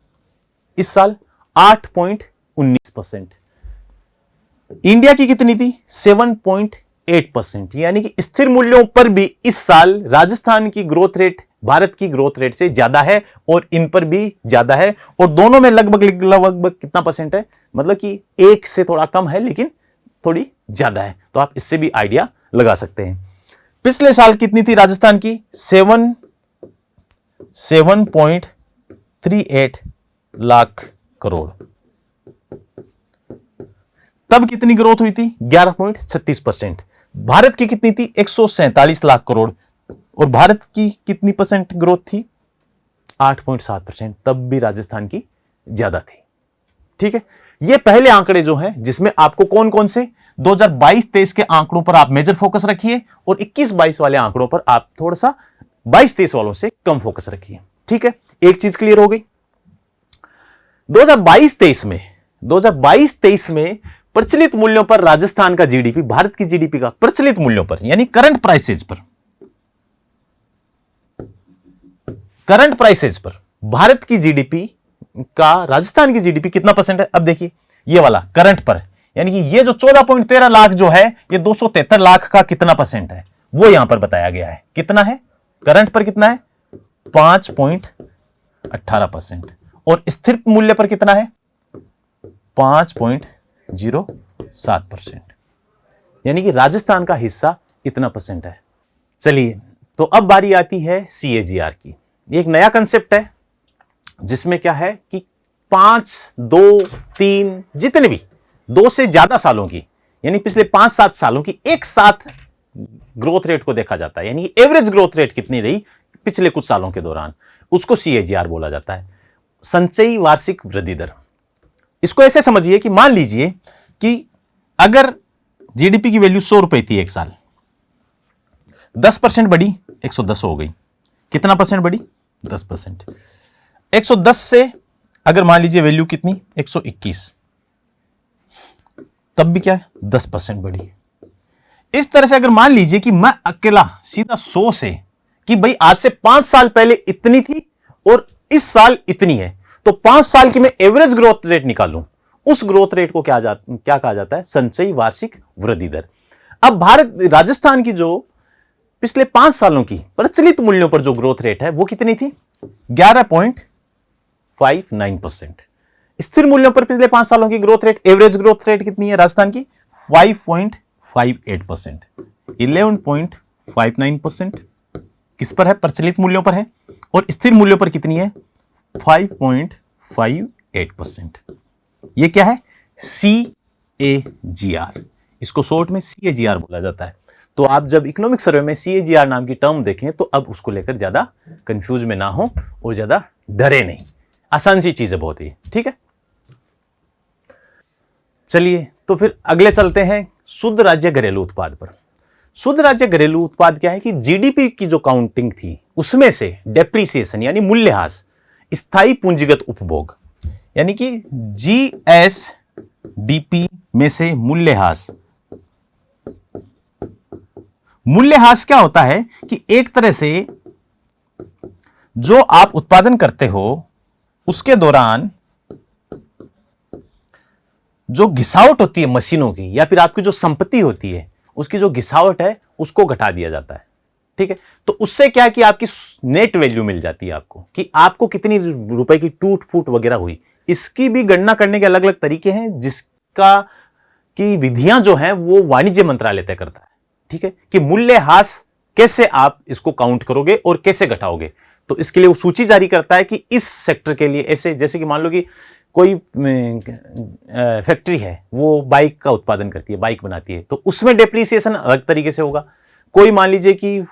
इस साल? 8.19%। इंडिया की कितनी थी? 7.8%। यानी कि स्थिर मूल्यों पर भी इस साल राजस्थान की ग्रोथ रेट भारत की ग्रोथ रेट से ज्यादा है और इन पर भी ज्यादा है, और दोनों में लगभग कितना परसेंट है? मतलब कि 1 से थोड़ा कम है लेकिन थोड़ी ज्यादा है। तो आप इससे भी आइडिया लगा सकते हैं। पिछले साल कितनी थी राजस्थान की? 7.38 लाख करोड़। तब कितनी ग्रोथ हुई थी? 11.36%। भारत की कितनी थी? 147 लाख करोड़, और भारत की कितनी परसेंट ग्रोथ थी? 8.7%। तब भी राजस्थान की ज्यादा थी। ठीक है, ये पहले आंकड़े जो हैं जिसमें आपको कौन कौन से 2022-23 के आंकड़ों पर आप मेजर फोकस रखिए, और 21-22 वाले आंकड़ों पर आप थोड़ा सा 22-23 वालों से कम फोकस रखिए। ठीक है, एक चीज क्लियर हो गई। 2022-23 में प्रचलित मूल्यों पर राजस्थान का जीडीपी भारत की जीडीपी का प्रचलित मूल्यों पर यानी करंट प्राइसेज पर भारत की जीडीपी का राजस्थान की जीडीपी कितना परसेंट है? अब देखिए ये वाला करंट पर, यानी कि ये जो 14.13 लाख जो है ये 273 लाख का कितना परसेंट है वो यहां पर बताया गया है। कितना है करंट पर? कितना है? 5.18%। और स्थिर मूल्य पर कितना है? 5.07%। यानी कि राजस्थान का हिस्सा इतना परसेंट है। चलिए, तो अब बारी आती है CAGR की। एक नया कंसेप्ट है जिसमें क्या है कि 5, 2, 3 जितने भी 2 से ज्यादा सालों की, यानी पिछले 5-7 सालों की एक साथ ग्रोथ रेट को देखा जाता है, यानी एवरेज ग्रोथ रेट कितनी रही पिछले कुछ सालों के दौरान, उसको CAGR बोला जाता है, संचयी वार्षिक वृद्धि दर। इसको ऐसे समझिए कि मान लीजिए कि अगर जीडीपी की वैल्यू 100 रुपए थी एक साल, 10% बढ़ी 110 हो गई। कितना परसेंट बढ़ी? 10%। 110 से अगर मान लीजिए वैल्यू कितनी? 121, तब भी क्या है? 10% बढ़ी। इस तरह से अगर मान लीजिए कि मैं अकेला सीधा 100 से कि भाई आज से 5 साल पहले इतनी थी और इस साल इतनी है, तो 5 साल की मैं एवरेज ग्रोथ रेट निकालूं, उस ग्रोथ रेट को क्या कहा जाता है? संचयी वार्षिक वृद्धि दर। अब राजस्थान की जो पिछले 5 सालों की प्रचलित मूल्यों पर जो ग्रोथ रेट है वो कितनी थी? 11.59%। स्थिर मूल्यों पर पिछले 5 सालों की growth rate, average growth rate कितनी है राजस्थान की? 5.58%। 11.59% किस पर है? प्रचलित मूल्यों पर है। और स्थिर मूल्यों पर कितनी है? 5.58%। ये क्या है? CAGR। इसको शॉर्ट में CAGR बोला जाता है। तो आप जब इकोनॉमिक सर्वे में CAGR नाम की टर्म देखें तो अब उसको लेकर ज्यादा कंफ्यूज में ना हो और ज्यादा डरे नहीं, आसान सी चीज है बहुत ही। ठीक है, चलिए तो फिर अगले चलते हैं शुद्ध राज्य घरेलू उत्पाद पर। शुद्ध राज्य घरेलू उत्पाद क्या है कि जीडीपी की जो काउंटिंग थी उसमें से डेप्रीसिएशन यानी मूल्यह्रास, स्थायी पूंजीगत उपभोग यानी कि GSDP में से मूल्यह्रास मूल्यह्रास क्या होता है कि एक तरह से जो आप उत्पादन करते हो उसके दौरान जो घिसावट होती है मशीनों की या फिर आपकी जो संपत्ति होती है उसकी जो घिसावट है उसको घटा दिया जाता है। ठीक है, तो उससे क्या है कि आपकी नेट वैल्यू मिल जाती है आपको, कि आपको कितनी रुपए की टूट फूट वगैरह हुई। इसकी भी गणना करने के अलग अलग तरीके हैं, जिसका की विधियां जो हैं वो वाणिज्य मंत्रालय तय करता है। ठीक है, कि मूल्यह्रास कैसे आप इसको काउंट करोगे और कैसे घटाओगे, तो इसके लिए वो सूची जारी करता है कि इस सेक्टर के लिए ऐसे, जैसे कि मान लो कि कोई फैक्ट्री है वो बाइक का उत्पादन करती है, बाइक बनाती है, तो उसमें डेप्रिसिएशन अलग तरीके से होगा। कोई मान लीजिए कि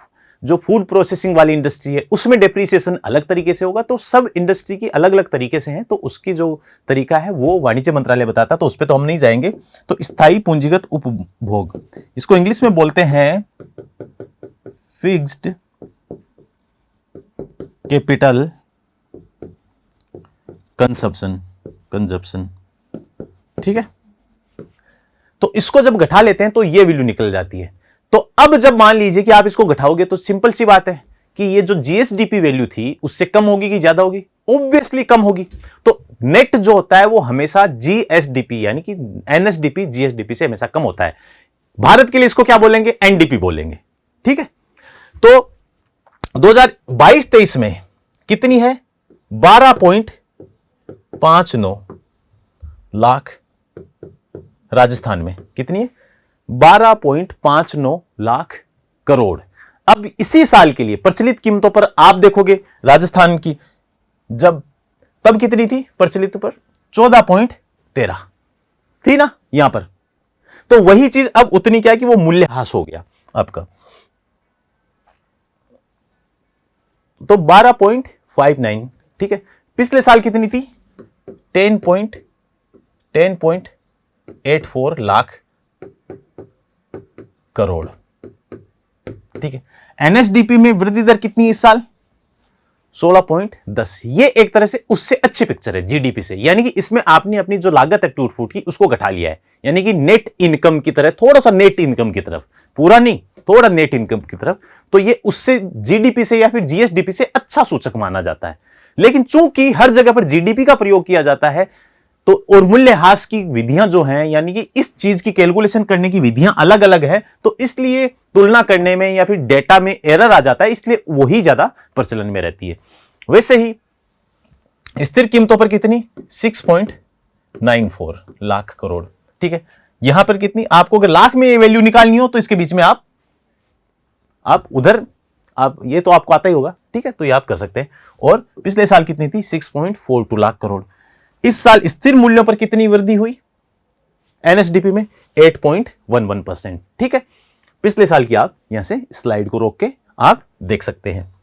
जो फूड प्रोसेसिंग वाली इंडस्ट्री है उसमें डेप्रिसिएशन अलग तरीके से होगा। तो सब इंडस्ट्री की अलग अलग तरीके से हैं, तो उसकी जो तरीका है वो वाणिज्य मंत्रालय बताता है, तो उस पर तो हम नहीं जाएंगे। तो स्थायी पूंजीगत उपभोग, इसको इंग्लिश में बोलते हैं फिक्स्ड कैपिटल कंजप्शन। ठीक है, तो इसको जब घटा लेते हैं तो ये वैल्यू निकल जाती है। तो अब जब मान लीजिए कि आप इसको घटाओगे तो सिंपल सी बात है कि ये जो जीएसडीपी वैल्यू थी उससे कम होगी कि ज्यादा होगी? ऑब्वियसली कम होगी। तो नेट जो होता है वो हमेशा जीएसडीपी यानी कि एनएसडीपी जीएसडीपी से हमेशा कम होता है। भारत के लिए इसको क्या बोलेंगे? एनडीपी बोलेंगे। ठीक है, तो 2022-23 में कितनी है? 12.59 लाख। राजस्थान में कितनी है? 12.59 लाख करोड़। अब इसी साल के लिए प्रचलित कीमतों पर आप देखोगे राजस्थान की, जब तब कितनी थी प्रचलित पर? 14.13 थी ना यहां पर। तो वही चीज अब उतनी क्या है कि वो मूल्यह्रास हो गया आपका। तो 12.59। ठीक है, पिछले साल कितनी थी? 10.84 लाख करोड़। ठीक है, एनएसडीपी में वृद्धि दर कितनी है इस साल? 16.10। ये एक तरह से उससे अच्छी पिक्चर है जीडीपी से, यानी कि इसमें आपने अपनी जो लागत है टूट फूट की उसको घटा लिया है, यानी कि नेट इनकम की तरह, थोड़ा सा नेट इनकम की तरफ, पूरा नहीं, थोड़ा नेट इनकम की तरफ। तो ये उससे जीडीपी से या फिर जीएसडीपी से अच्छा सूचक माना जाता है। लेकिन चूंकि हर जगह पर जीडीपी का प्रयोग किया जाता है, तो और मूल्यह्रास की विधियां जो हैं, यानी कि इस चीज की कैलकुलेशन करने की विधियां अलग अलग है, तो इसलिए तुलना करने में या फिर डेटा में एरर आ जाता है, इसलिए वही ज्यादा प्रचलन में रहती है। वैसे ही स्थिर कीमतों पर कितनी? 6.94 लाख करोड़। ठीक है, यहां पर कितनी? आपको अगर लाख में ये वैल्यू निकालनी हो तो इसके बीच में आप उधर ये तो आपको आता ही होगा। ठीक है, तो ये आप कर सकते हैं। और पिछले साल कितनी थी? 6.42 लाख करोड़। इस साल स्थिर मूल्यों पर कितनी वृद्धि हुई एनएसडीपी में? 8.11%। ठीक है, पिछले साल की आप यहां से स्लाइड को रोक के आप देख सकते हैं।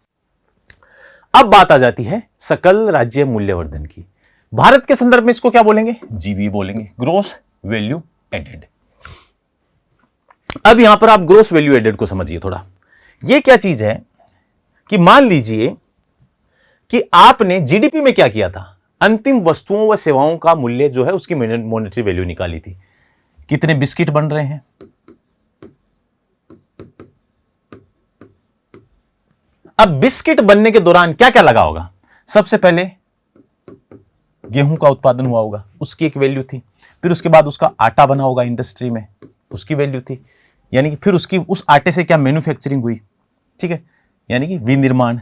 अब बात आ जाती है सकल राज्य मूल्यवर्धन की। भारत के संदर्भ में इसको क्या बोलेंगे? जीबी बोलेंगे, ग्रोस वैल्यू एडेड। अब यहां पर आप ग्रोस वैल्यू एडेड को समझिए थोड़ा। यह क्या चीज है कि मान लीजिए कि आपने जीडीपी में क्या किया था? अंतिम वस्तुओं व सेवाओं का मूल्य जो है उसकी मॉनेटरी वैल्यू निकाली थी। कितने बिस्किट बन रहे हैं? अब बिस्किट बनने के दौरान क्या क्या लगा होगा? सबसे पहले गेहूं का उत्पादन हुआ होगा, उसकी एक वैल्यू थी। फिर उसके बाद उसका आटा बना होगा इंडस्ट्री में, उसकी वैल्यू थी। यानी कि फिर उसकी उस आटे से क्या मैन्युफैक्चरिंग हुई। ठीक है, यानी कि विनिर्माण,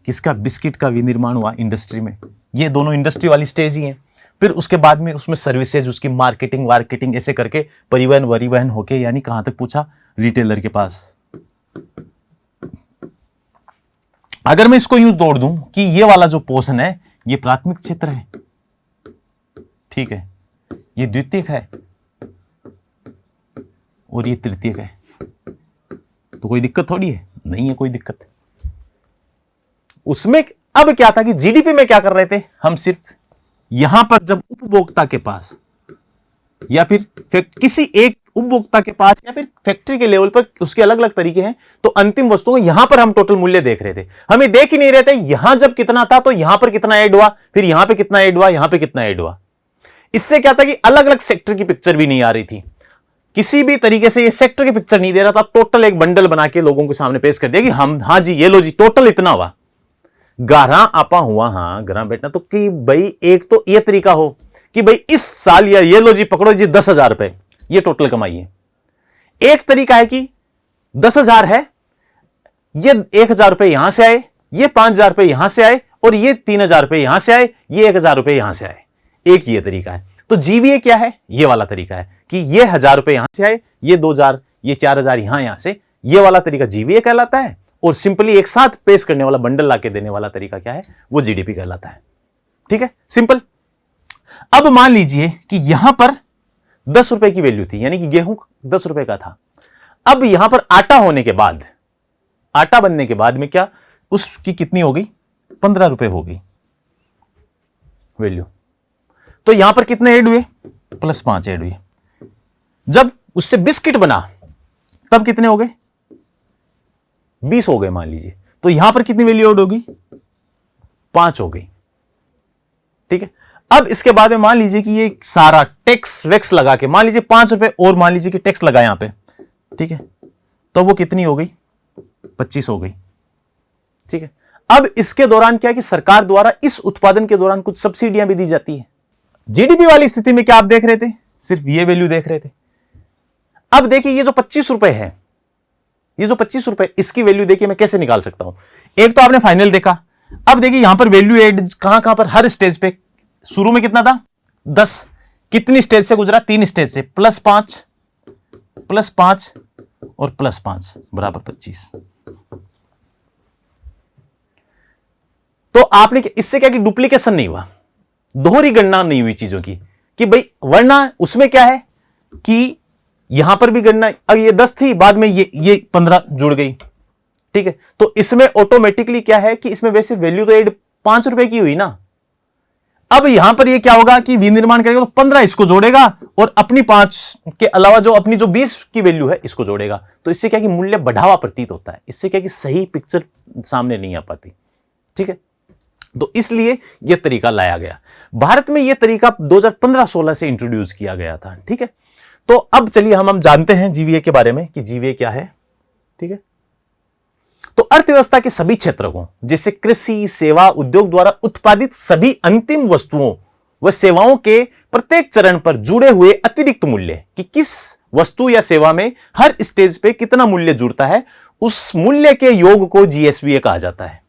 किसका? बिस्किट का विनिर्माण हुआ इंडस्ट्री में। ये दोनों इंडस्ट्री वाली स्टेज ही हैं। फिर उसके बाद में उसमें सर्विसेज, उसकी मार्केटिंग ऐसे करके परिवहन होके, यानी कहां तक पूछा? रिटेलर के पास। अगर मैं इसको यूं तोड़ दूं कि ये वाला जो पोर्शन है ये प्राथमिक क्षेत्र है, ठीक है, ये द्वितीयक है और ये तृतीयक है, तो कोई दिक्कत थोड़ी है? नहीं है कोई दिक्कत। उसमें अब क्या था कि जीडीपी में क्या कर रहे थे हम? सिर्फ यहां पर जब उपभोक्ता के पास या फिर किसी एक उपभोक्ता के पास या फिर फैक्ट्री के लेवल पर, उसके अलग अलग तरीके हैं, तो अंतिम वस्तुओं यहां पर हम टोटल मूल्य देख रहे थे। हमें देख ही नहीं रहे थे यहां जब कितना था तो यहां पर कितना ऐड हुआ, फिर यहां पे कितना ऐड हुआ, यहां पे कितना ऐड हुआ। इससे क्या था कि अलग अलग सेक्टर की पिक्चर भी नहीं आ रही थी। किसी भी तरीके से ये सेक्टर की पिक्चर नहीं दे रहा था, टोटल एक बंडल बना के लोगों के सामने पेश कर दिया कि हम, हाँ जी ये लो जी टोटल इतना हुआ, गारा आपा हुआ, हाँ ग्राम बैठना। तो कि भाई एक तो ये तरीका हो कि भाई इस साल या ये लो जी पकड़ो जी 10,000 रुपए ये टोटल कमाई है। एक तरीका है कि 10,000 है, ये 1,000 रुपए यहां से आए, ये 5,000 रुपए यहां से आए और ये 3,000 रुपए यहां से आए, ये 1,000 रुपए यहां से आए। एक ये तरीका है। तो जीवीए क्या है? ये वाला तरीका है कि ये 1,000 रुपए यहां से आए, ये 2,000, ये 4,000 यहां से, ये वाला तरीका जीवीए कहलाता है। और सिंपली एक साथ पेश करने वाला, बंडल लाके देने वाला तरीका क्या है? वो जीडीपी कहलाता है। ठीक है, सिंपल। अब मान लीजिए कि यहां पर 10 रुपए की वैल्यू थी, यानी कि गेहूं 10 रुपए का था। अब यहां पर आटा होने के बाद, आटा बनने के बाद में क्या उसकी कितनी हो गई? 15 रुपए हो गई वैल्यू। तो यहां पर कितने ऐड हुए? +5 ऐड हुए। जब उससे बिस्किट बना तब कितने हो गए? 20 हो गए मान लीजिए। तो यहां पर कितनी वैल्यू ऐड होगी? 5 हो गई। ठीक है। अब इसके बाद में मान लीजिए कि ये सारा टैक्स वैक्स लगा के मान लीजिए 5 रुपए और मान लीजिए कि टैक्स लगा यहां पे। ठीक है, तो वो कितनी हो गई? 25 हो गई। ठीक है। अब इसके दौरान क्या है कि सरकार द्वारा इस उत्पादन के दौरान कुछ सब्सिडियां भी दी जाती है। जीडीपी वाली स्थिति में क्या आप देख रहे थे? सिर्फ ये वैल्यू देख रहे थे। अब देखिए ये जो 25 रुपए है, ये जो 25 रुपए, इसकी वैल्यू देखिए मैं कैसे निकाल सकता हूं। एक तो आपने फाइनल देखा। अब देखिए यहां पर वैल्यू एड कहां पर? हर स्टेज पे। शुरू में कितना था? 10। कितनी स्टेज से गुजरा? 3 स्टेज से। +5 और +5 बराबर 25। तो आपने इससे क्या कि डुप्लीकेशन नहीं हुआ, दोहरी गणना नहीं हुई चीजों की। कि भाई वरना उसमें क्या है कि यहां पर भी गणना, अब ये 10 थी, बाद में ये 15 जुड़ गई। ठीक है, तो इसमें ऑटोमेटिकली क्या है कि इसमें वैसे वैल्यू तो एड 5 रुपए की हुई ना। अब यहां पर ये क्या होगा कि विनिर्माण करेगा तो 15 इसको जोड़ेगा और अपनी 5 के अलावा जो अपनी जो 20 की वैल्यू है इसको जोड़ेगा। तो इससे क्या कि मूल्य बढ़ावा प्रतीत होता है। इससे क्या कि सही पिक्चर सामने नहीं आ पाती। ठीक है, तो इसलिए यह तरीका लाया गया। भारत में यह तरीका 2015-16 से इंट्रोड्यूस किया गया था। ठीक है, तो अब चलिए हम जानते हैं जीवीए के बारे में कि जीवीए क्या है। ठीक है, तो अर्थव्यवस्था के सभी क्षेत्रों को, जैसे कृषि, सेवा, उद्योग द्वारा उत्पादित सभी अंतिम वस्तुओं व सेवाओं के प्रत्येक चरण पर जुड़े हुए अतिरिक्त मूल्य कि किस वस्तु या सेवा में हर स्टेज पे कितना मूल्य जुड़ता है, उस मूल्य के योग को जीएसवीए कहा जाता है।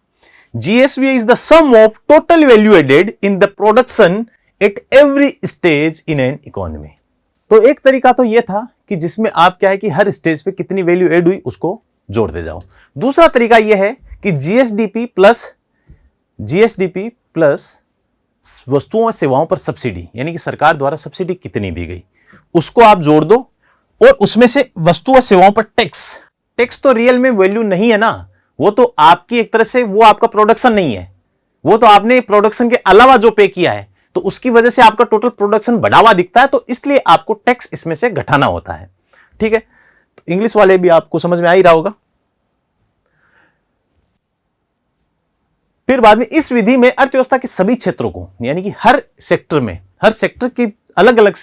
GSVA is the sum of total value added in the production at every stage in an economy। तो एक तरीका तो यह था कि जिसमें आप क्या है कि हर स्टेज पे कितनी वैल्यू ऐड हुई उसको जोड़ते जाओ। दूसरा तरीका यह है कि जीएसडीपी प्लस वस्तुओं और सेवाओं पर सब्सिडी, यानी कि सरकार द्वारा सब्सिडी कितनी दी गई उसको आप जोड़ दो, और उसमें से वस्तु और सेवाओं पर टैक्स तो रियल में वैल्यू नहीं है ना, वो तो आपकी एक तरह से वो आपका प्रोडक्शन नहीं है, वो तो आपने प्रोडक्शन के अलावा जो पे किया है, तो उसकी वजह से आपका टोटल प्रोडक्शन बढ़ावा दिखता है, तो इसलिए आपको टैक्स इसमें से घटाना होता है। ठीक है, तो इंग्लिश वाले भी आपको समझ में आ ही रहा होगा। फिर बाद में इस विधि में अर्थव्यवस्था के सभी क्षेत्रों को, यानी कि हर सेक्टर की अलग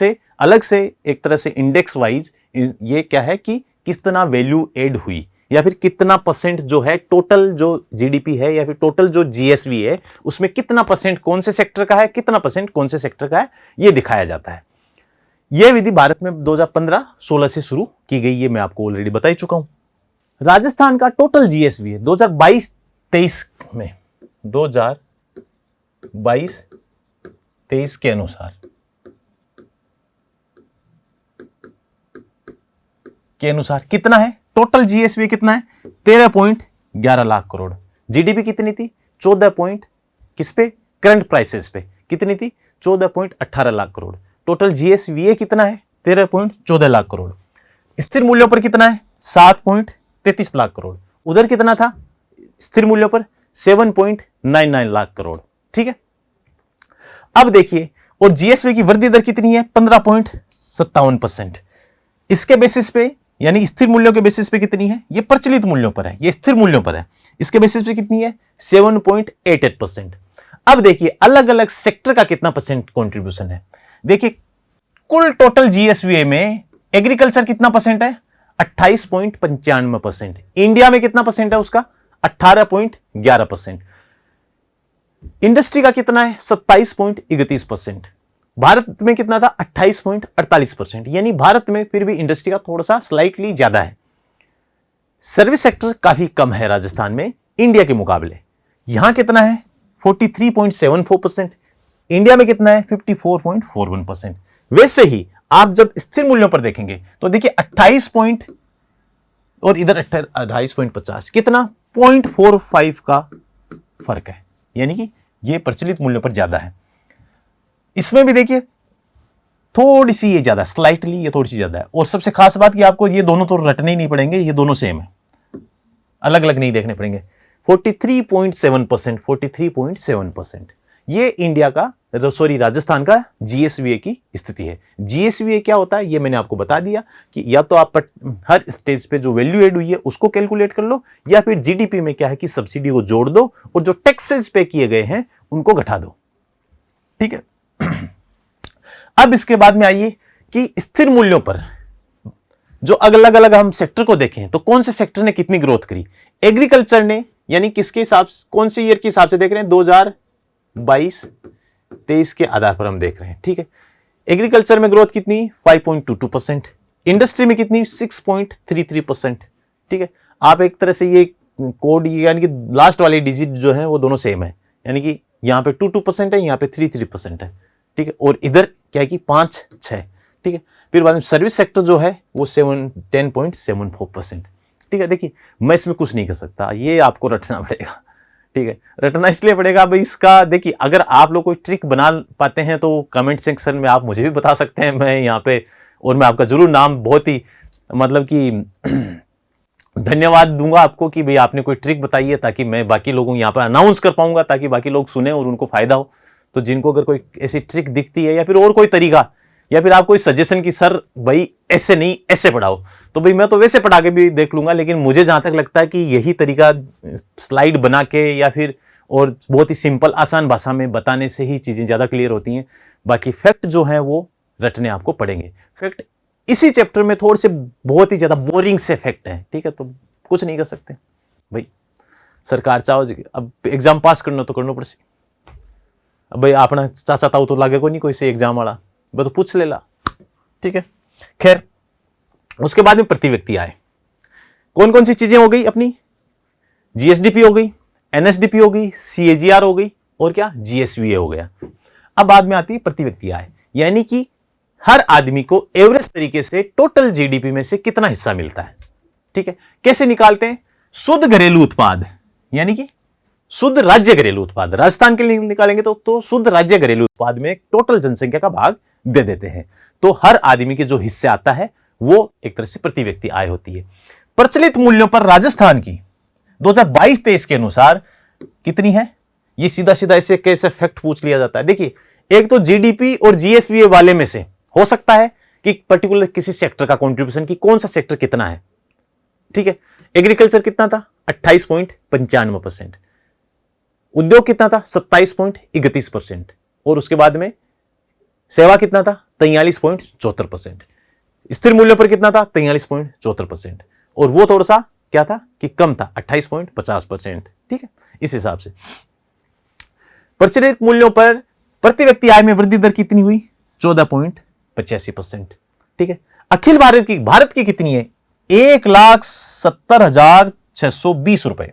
से एक तरह से इंडेक्स वाइज ये क्या है कि कितना वैल्यू एड हुई, या फिर कितना % जो है टोटल जो जीडीपी है या फिर टोटल जो जीएसवी है उसमें कितना % कौन से सेक्टर का है, कितना % कौन से सेक्टर का है, यह दिखाया जाता है। यह विधि भारत में 2015-16 से शुरू की गई, ये मैं आपको ऑलरेडी बता ही चुका हूं। राजस्थान का टोटल जीएसवी है 2022-23 में, 2022-23 के अनुसार कितना है? टोटल जीएसवी कितना है? 13.11 लाख करोड़। जीडीपी कितनी थी? 14 किस पे? करंट प्राइसेस पे कितनी थी? 14.18 लाख करोड़। टोटल जीएसवीए कितना है? 13.14 लाख करोड़। स्थिर मूल्यों पर कितना है? 7.33 लाख करोड़। उधर कितना था स्थिर मूल्यों पर? 7.99 लाख करोड़। ठीक है, अब देखिए, और जीएसवी की वृद्धि दर कितनी है? 15.57%। इसके बेसिस पे, यानी स्थिर मूल्यों के बेसिस पे कितनी है? ये प्रचलित मूल्यों पर है, ये स्थिर मूल्यों पर है। इसके बेसिस पे कितनी है? 7.88%। अब देखिए अलग अलग सेक्टर का कितना % कंट्रीब्यूशन है। देखिए कुल टोटल जीएसवीए में एग्रीकल्चर कितना परसेंट है? 28.95%। इंडिया में कितना परसेंट है उसका? 18.11%। इंडस्ट्री का कितना है? 27.31%। भारत में कितना था? 28.48%। यानी भारत में फिर भी इंडस्ट्री का थोड़ा सा स्लाइटली ज्यादा है। सर्विस सेक्टर काफी कम है राजस्थान में इंडिया के मुकाबले। यहां कितना है? 43.74%। इंडिया में कितना है? 54.41%। वैसे ही आप जब स्थिर मूल्यों पर देखेंगे तो देखिए 28 पॉइंट और इधर 28.50, कितना? 0.45 का फर्क है। यानी कि ये प्रचलित मूल्यों पर ज्यादा है। इसमें भी देखिए थोड़ी सी ये ज्यादा, स्लाइटली ये थोड़ी सी ज्यादा है। और सबसे खास बात कि आपको ये दोनों तो रटने ही नहीं पड़ेंगे, ये दोनों सेम है, अलग अलग नहीं देखने पड़ेंगे। 43.7%, 43.7%। ये इंडिया का, सॉरी राजस्थान का जीएसवीए की स्थिति है। जीएसवीए क्या होता है ये मैंने आपको बता दिया कि या तो आप हर स्टेज पे जो वैल्यू एड हुई है उसको कैलकुलेट कर लो, या फिर जीडीपी में क्या है कि सब्सिडी को जोड़ दो और जो टैक्सेस पे किए गए हैं उनको घटा दो। ठीक है। अब इसके बाद में आइए कि स्थिर मूल्यों पर जो अलग अलग हम सेक्टर को देखें तो कौन से सेक्टर ने कितनी ग्रोथ करी। एग्रीकल्चर ने, यानी किसके हिसाब से, कौन से ईयर के हिसाब से देख रहे हैं? 2022-23 के आधार पर हम देख रहे हैं। ठीक है। एग्रीकल्चर में ग्रोथ कितनी? 5.22%। इंडस्ट्री में कितनी? 6.33%। ठीक है। आप एक तरह से ये कोड, यानी कि लास्ट वाले डिजिट जो है वो दोनों सेम है, यानी कि यहां पे 22% है, यहां पे 33% है। ठीक है। और इधर क्या है कि 5-6। ठीक है। फिर बाद में सर्विस सेक्टर जो है वो 10.74%। ठीक है। देखिए मैं इसमें कुछ नहीं कर सकता, ये आपको रटना पड़ेगा। ठीक है। रटना इसलिए पड़ेगा भाई, इसका देखिए अगर आप लोग कोई ट्रिक बना पाते हैं तो कमेंट सेक्शन में आप मुझे भी बता सकते हैं, मैं यहाँ पे, और मैं आपका जरूर नाम बहुत ही मतलब कि धन्यवाद दूंगा आपको कि भाई आपने कोई ट्रिक बताई है, ताकि मैं बाकी लोगों यहाँ पर अनाउंस कर पाऊंगा, ताकि बाकी लोग सुने और उनको फायदा हो। तो जिनको अगर कोई ऐसी ट्रिक दिखती है या फिर और कोई तरीका, या फिर आप कोई सजेशन की सर भाई ऐसे नहीं ऐसे पढ़ाओ, तो भाई मैं तो वैसे पढ़ा के भी देख लूंगा, लेकिन मुझे जहां तक लगता है कि यही तरीका स्लाइड बना के या फिर और बहुत ही सिंपल आसान भाषा में बताने से ही चीजें ज्यादा क्लियर होती हैं। बाकी फैक्ट जो है वो रटने आपको पड़ेंगे। फैक्ट इसी चैप्टर में थोड़े से बहुत ही ज्यादा बोरिंग से फैक्ट है। ठीक है। तो कुछ नहीं कर सकते भाई, सरकार चाहो अब एग्जाम पास करना तो करना पड़सी। अब भाई अपना चाचा ताऊ तो लागे को नहीं कोई से एग्जाम वाला, तो पूछ ले ला। ठीक है। खैर उसके बाद में प्रति व्यक्ति आए। कौन कौन सी चीजें हो गई अपनी? जीएसडीपी हो गई, एनएसडीपी हो गई, सीएजीआर हो गई, और क्या? जीएसवीए हो गया। अब बाद में आती है प्रति व्यक्ति आय, यानी कि हर आदमी को एवरेज तरीके से टोटल जीडीपी में से कितना हिस्सा मिलता है। ठीक है। कैसे निकालते हैं? शुद्ध घरेलू उत्पाद, यानी कि शुद्ध राज्य घरेलू उत्पाद राजस्थान के लिए निकालेंगे तो शुद्ध राज्य घरेलू उत्पाद में टोटल जनसंख्या का भाग दे देते हैं, तो हर आदमी के जो हिस्से आता है वो एक तरह से प्रति व्यक्ति आय होती है। प्रचलित मूल्यों पर राजस्थान की 2022-23 के अनुसार कितनी है? ये सीधा सीधा ऐसे कैसे फैक्ट पूछ लिया जाता है। देखिए एक तो जीडीपी और जीएसवीए वाले में से हो सकता है कि पर्टिकुलर किसी सेक्टर का कंट्रीब्यूशन, की कौन सा सेक्टर कितना है। ठीक है। एग्रीकल्चर कितना था? 28.95%। उद्योग कितना था? 27.31%। और उसके बाद में सेवा कितना था? 43.74%। स्थिर मूल्य पर कितना था? 43.74%। और वो थोड़ा सा क्या था कि कम था, 28.50%। ठीक है। इस हिसाब से प्रचलित मूल्यों पर प्रति व्यक्ति आय में वृद्धि दर कितनी हुई? 14.85%। ठीक है। अखिल भारत की कितनी है? 1,70,620 रुपए।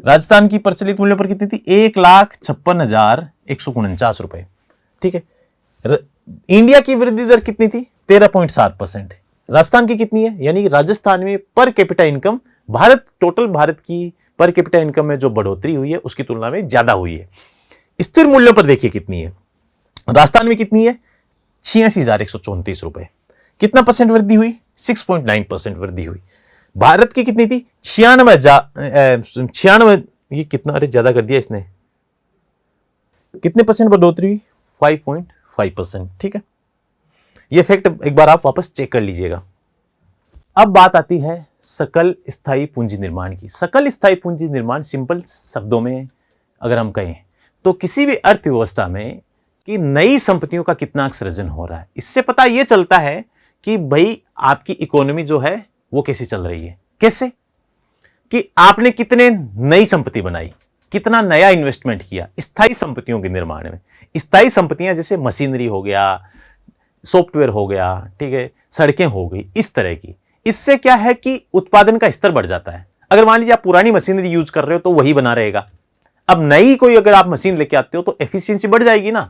राजस्थान की प्रचलित मूल्य पर कितनी थी? 1,56,149 रुपए। ठीक है। इंडिया की वृद्धि दर कितनी थी? 13.7%। राजस्थान की कितनी है? यानी राजस्थान में per capita income, total Bharat की पर कैपिटा इनकम में जो बढ़ोतरी हुई है उसकी तुलना में ज्यादा हुई है। स्थिर मूल्यों पर देखिए कितनी है। राजस्थान में कितनी है? 86,134 रुपए। कितना परसेंट वृद्धि हुई? 6.9% वृद्धि हुई। भारत की कितनी थी? 96, ये कितना, अरे ज्यादा कर दिया इसने, कितने परसेंट बढ़ोतरी हुई? 5.5%। ठीक है। ये फैक्ट एक बार आप वापस चेक कर लीजिएगा। अब बात आती है सकल स्थायी पूंजी निर्माण की। सकल स्थायी पूंजी निर्माण सिंपल शब्दों में अगर हम कहें तो किसी भी अर्थव्यवस्था में कि नई संपत्तियों का कितना सृजन हो रहा है। इससे पता यह चलता है कि भाई आपकी इकोनॉमी जो है वो कैसे चल रही है। कैसे कि आपने कितने नई संपत्ति बनाई, कितना नया इन्वेस्टमेंट किया स्थायी संपत्तियों के निर्माण में। स्थायी संपत्तियां जैसे मशीनरी हो गया, सॉफ्टवेयर हो गया, ठीक है, सड़कें हो गई, इस तरह की। इससे क्या है कि उत्पादन का स्तर बढ़ जाता है। अगर मान लीजिए आप पुरानी मशीनरी यूज कर रहे हो तो वही बना रहेगा। अब नई कोई अगर आप मशीन लेके आते हो तो एफिशिएंसी बढ़ जाएगी ना।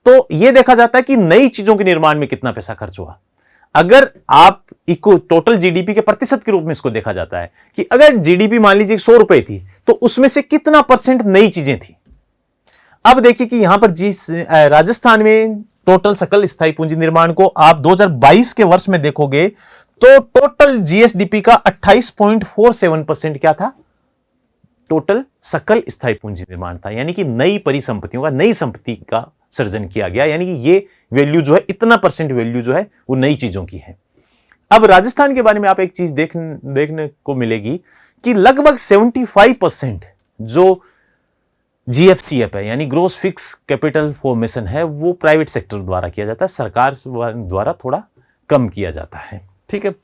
तो यह देखा जाता है कि नई चीजों के निर्माण में कितना पैसा खर्च हुआ। अगर आप इको टोटल जीडीपी के प्रतिशत के रूप में इसको देखा जाता है कि अगर जीडीपी मान लीजिए 100 रुपए थी तो उसमें से कितना परसेंट नई चीजें थी। अब देखिए कि यहां पर राजस्थान में टोटल सकल स्थायी पूंजी निर्माण को आप 2022 के वर्ष में देखोगे तो टोटल जीएसडीपी का 28.47% क्या था, टोटल सकल स्थायी पूंजी निर्माण था। यानी कि नई परिसंपत्तियों का, नई संपत्ति का सृजन किया गया। यानी कि ये वैल्यू जो है, इतना परसेंट वैल्यू जो है वो नई चीजों की है। अब राजस्थान के बारे में आप एक चीज देखने को मिलेगी कि लगभग 75% जो जीएफसीएफ है यानी ग्रोस फिक्स कैपिटल फॉर्मेशन है वो प्राइवेट सेक्टर द्वारा किया जाता है, सरकार द्वारा थोड़ा कम किया जाता है। ठीक है,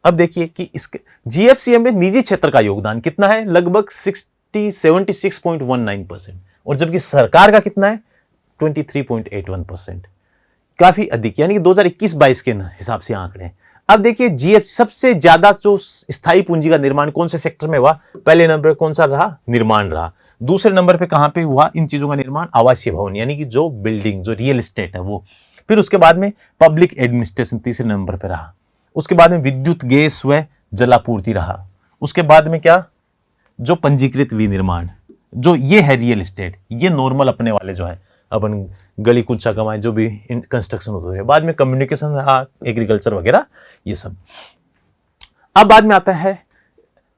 अब देखिए कि इसके जीएफसीएफ में निजी क्षेत्र का योगदान कितना है, लगभग 76.19%, और जबकि सरकार का कितना है 23.81%, काफी अधिक। यानी कि 2021-22 के हिसाब से आंकड़े। अब देखिए जीएफ सबसे ज्यादा जो स्थायी पूंजी का निर्माण कौन से सेक्टर में हुआ, पहले नंबर पे कौन सा रहा, निर्माण रहा। दूसरे नंबर पे कहां पे हुआ इन चीजों का निर्माण, आवासीय भवन यानी कि जो बिल्डिंग, जो रियल एस्टेट है वो। फिर उसके बाद में पब्लिक एडमिनिस्ट्रेशन तीसरे नंबर पे रहा। उसके बाद में विद्युत, गैस व जलापूर्ति रहा। उसके बाद में क्या, जो पंजीकृत विनिर्माण, जो ये है रियल एस्टेट, ये नॉर्मल अपने वाले जो है अपन गली कुंचा कमाए जो भी कंस्ट्रक्शन होते हैं। बाद में कम्युनिकेशन रहा, एग्रीकल्चर वगैरह ये सब। अब बाद में आता है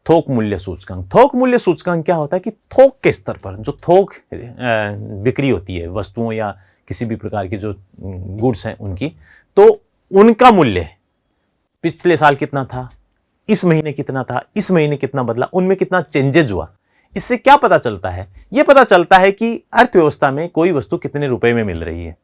थोक मूल्य सूचकांक। थोक मूल्य सूचकांक क्या होता है कि थोक के स्तर पर जो थोक बिक्री होती है वस्तुओं या किसी भी प्रकार की जो गुड्स हैं उनकी, तो उनका मूल्य पिछले साल कितना था, इस महीने कितना था, इस महीने कितना बदला, उनमें कितना चेंजेज हुआ। इससे क्या पता चलता है, यह पता चलता है कि अर्थव्यवस्था में कोई वस्तु कितने रुपए में मिल रही है।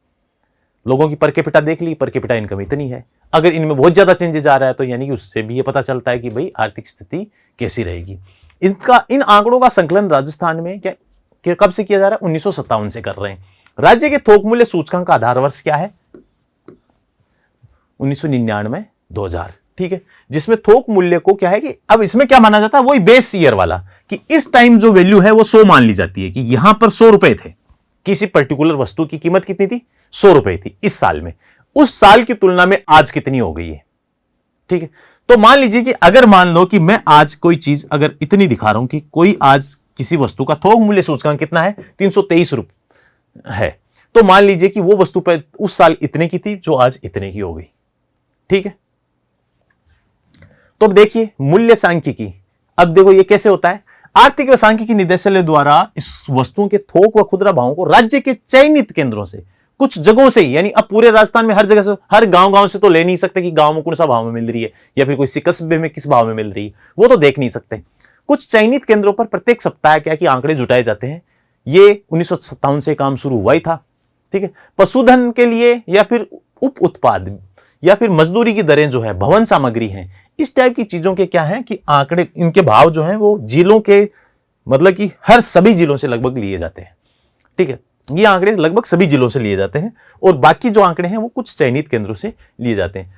लोगों की पर कैपिटा देख ली, पर कैपिटा इनकम इतनी है, अगर इनमें बहुत ज्यादा चेंजेस आ रहा है तो यानी कि उससे भी ये पता चलता है कि भाई आर्थिक स्थिति कैसी रहेगी। इन आंकड़ों का संकलन राजस्थान में क्या कब से किया जा रहा है, 1957 से कर रहे हैं। राज्य के थोक मूल्य सूचकांक का आधार वर्ष क्या है, 1999-2000, ठीक है, जिसमें थोक मूल्य को क्या है कि अब इसमें क्या माना जाता है, वही बेस ईयर वाला, कि इस टाइम जो वैल्यू है वो 100 मान ली जाती है कि यहां पर 100 रुपए थे, किसी पर्टिकुलर वस्तु की कीमत कितनी थी, 100 रुपए थी इस साल में, उस साल की तुलना में आज कितनी हो गई है। ठीक है, तो मान लीजिए कि अगर मान लो कि मैं आज कोई चीज अगर इतनी दिखा रहा हूं कि कोई आज किसी वस्तु का थोक मूल्य सूचकांक कितना है, 323 रुपए है, तो मान लीजिए कि वो वस्तु पर उस साल इतने की थी जो आज इतने की हो गई। ठीक है, तो अब देखिए मूल्य सांख्यिकी। अब देखो ये कैसे होता है, आर्थिक व सांख्यिकी निदेशालय द्वारा इस वस्तुओं के थोक व खुदरा भावों को राज्य के चयनित केंद्रों से, कुछ जगहों से, यानी अब पूरे राजस्थान में हर जगह से, हर गांव से तो ले नहीं सकते कि गांव में कौन सा भाव में मिल रही है या फिर कोई कस्बे में किस भाव में मिल रही है, वो तो देख नहीं सकते। कुछ चयनित केंद्रों पर प्रत्येक सप्ताह क्या कि आंकड़े जुटाए जाते हैं। ये 1957 से काम शुरू हुआ ही था। ठीक है, पशुधन के लिए या फिर उप उत्पाद या फिर मजदूरी की दरें जो है, भवन सामग्री है, इस टाइप की चीजों के क्या है कि आंकड़े, इनके भाव जो हैं वो जिलों के, मतलब कि हर सभी जिलों से लगभग लिए जाते हैं। ठीक है, ये आंकड़े लगभग सभी जिलों से लिए जाते हैं और बाकी जो आंकड़े हैं वो कुछ चयनित केंद्रों से लिए जाते हैं।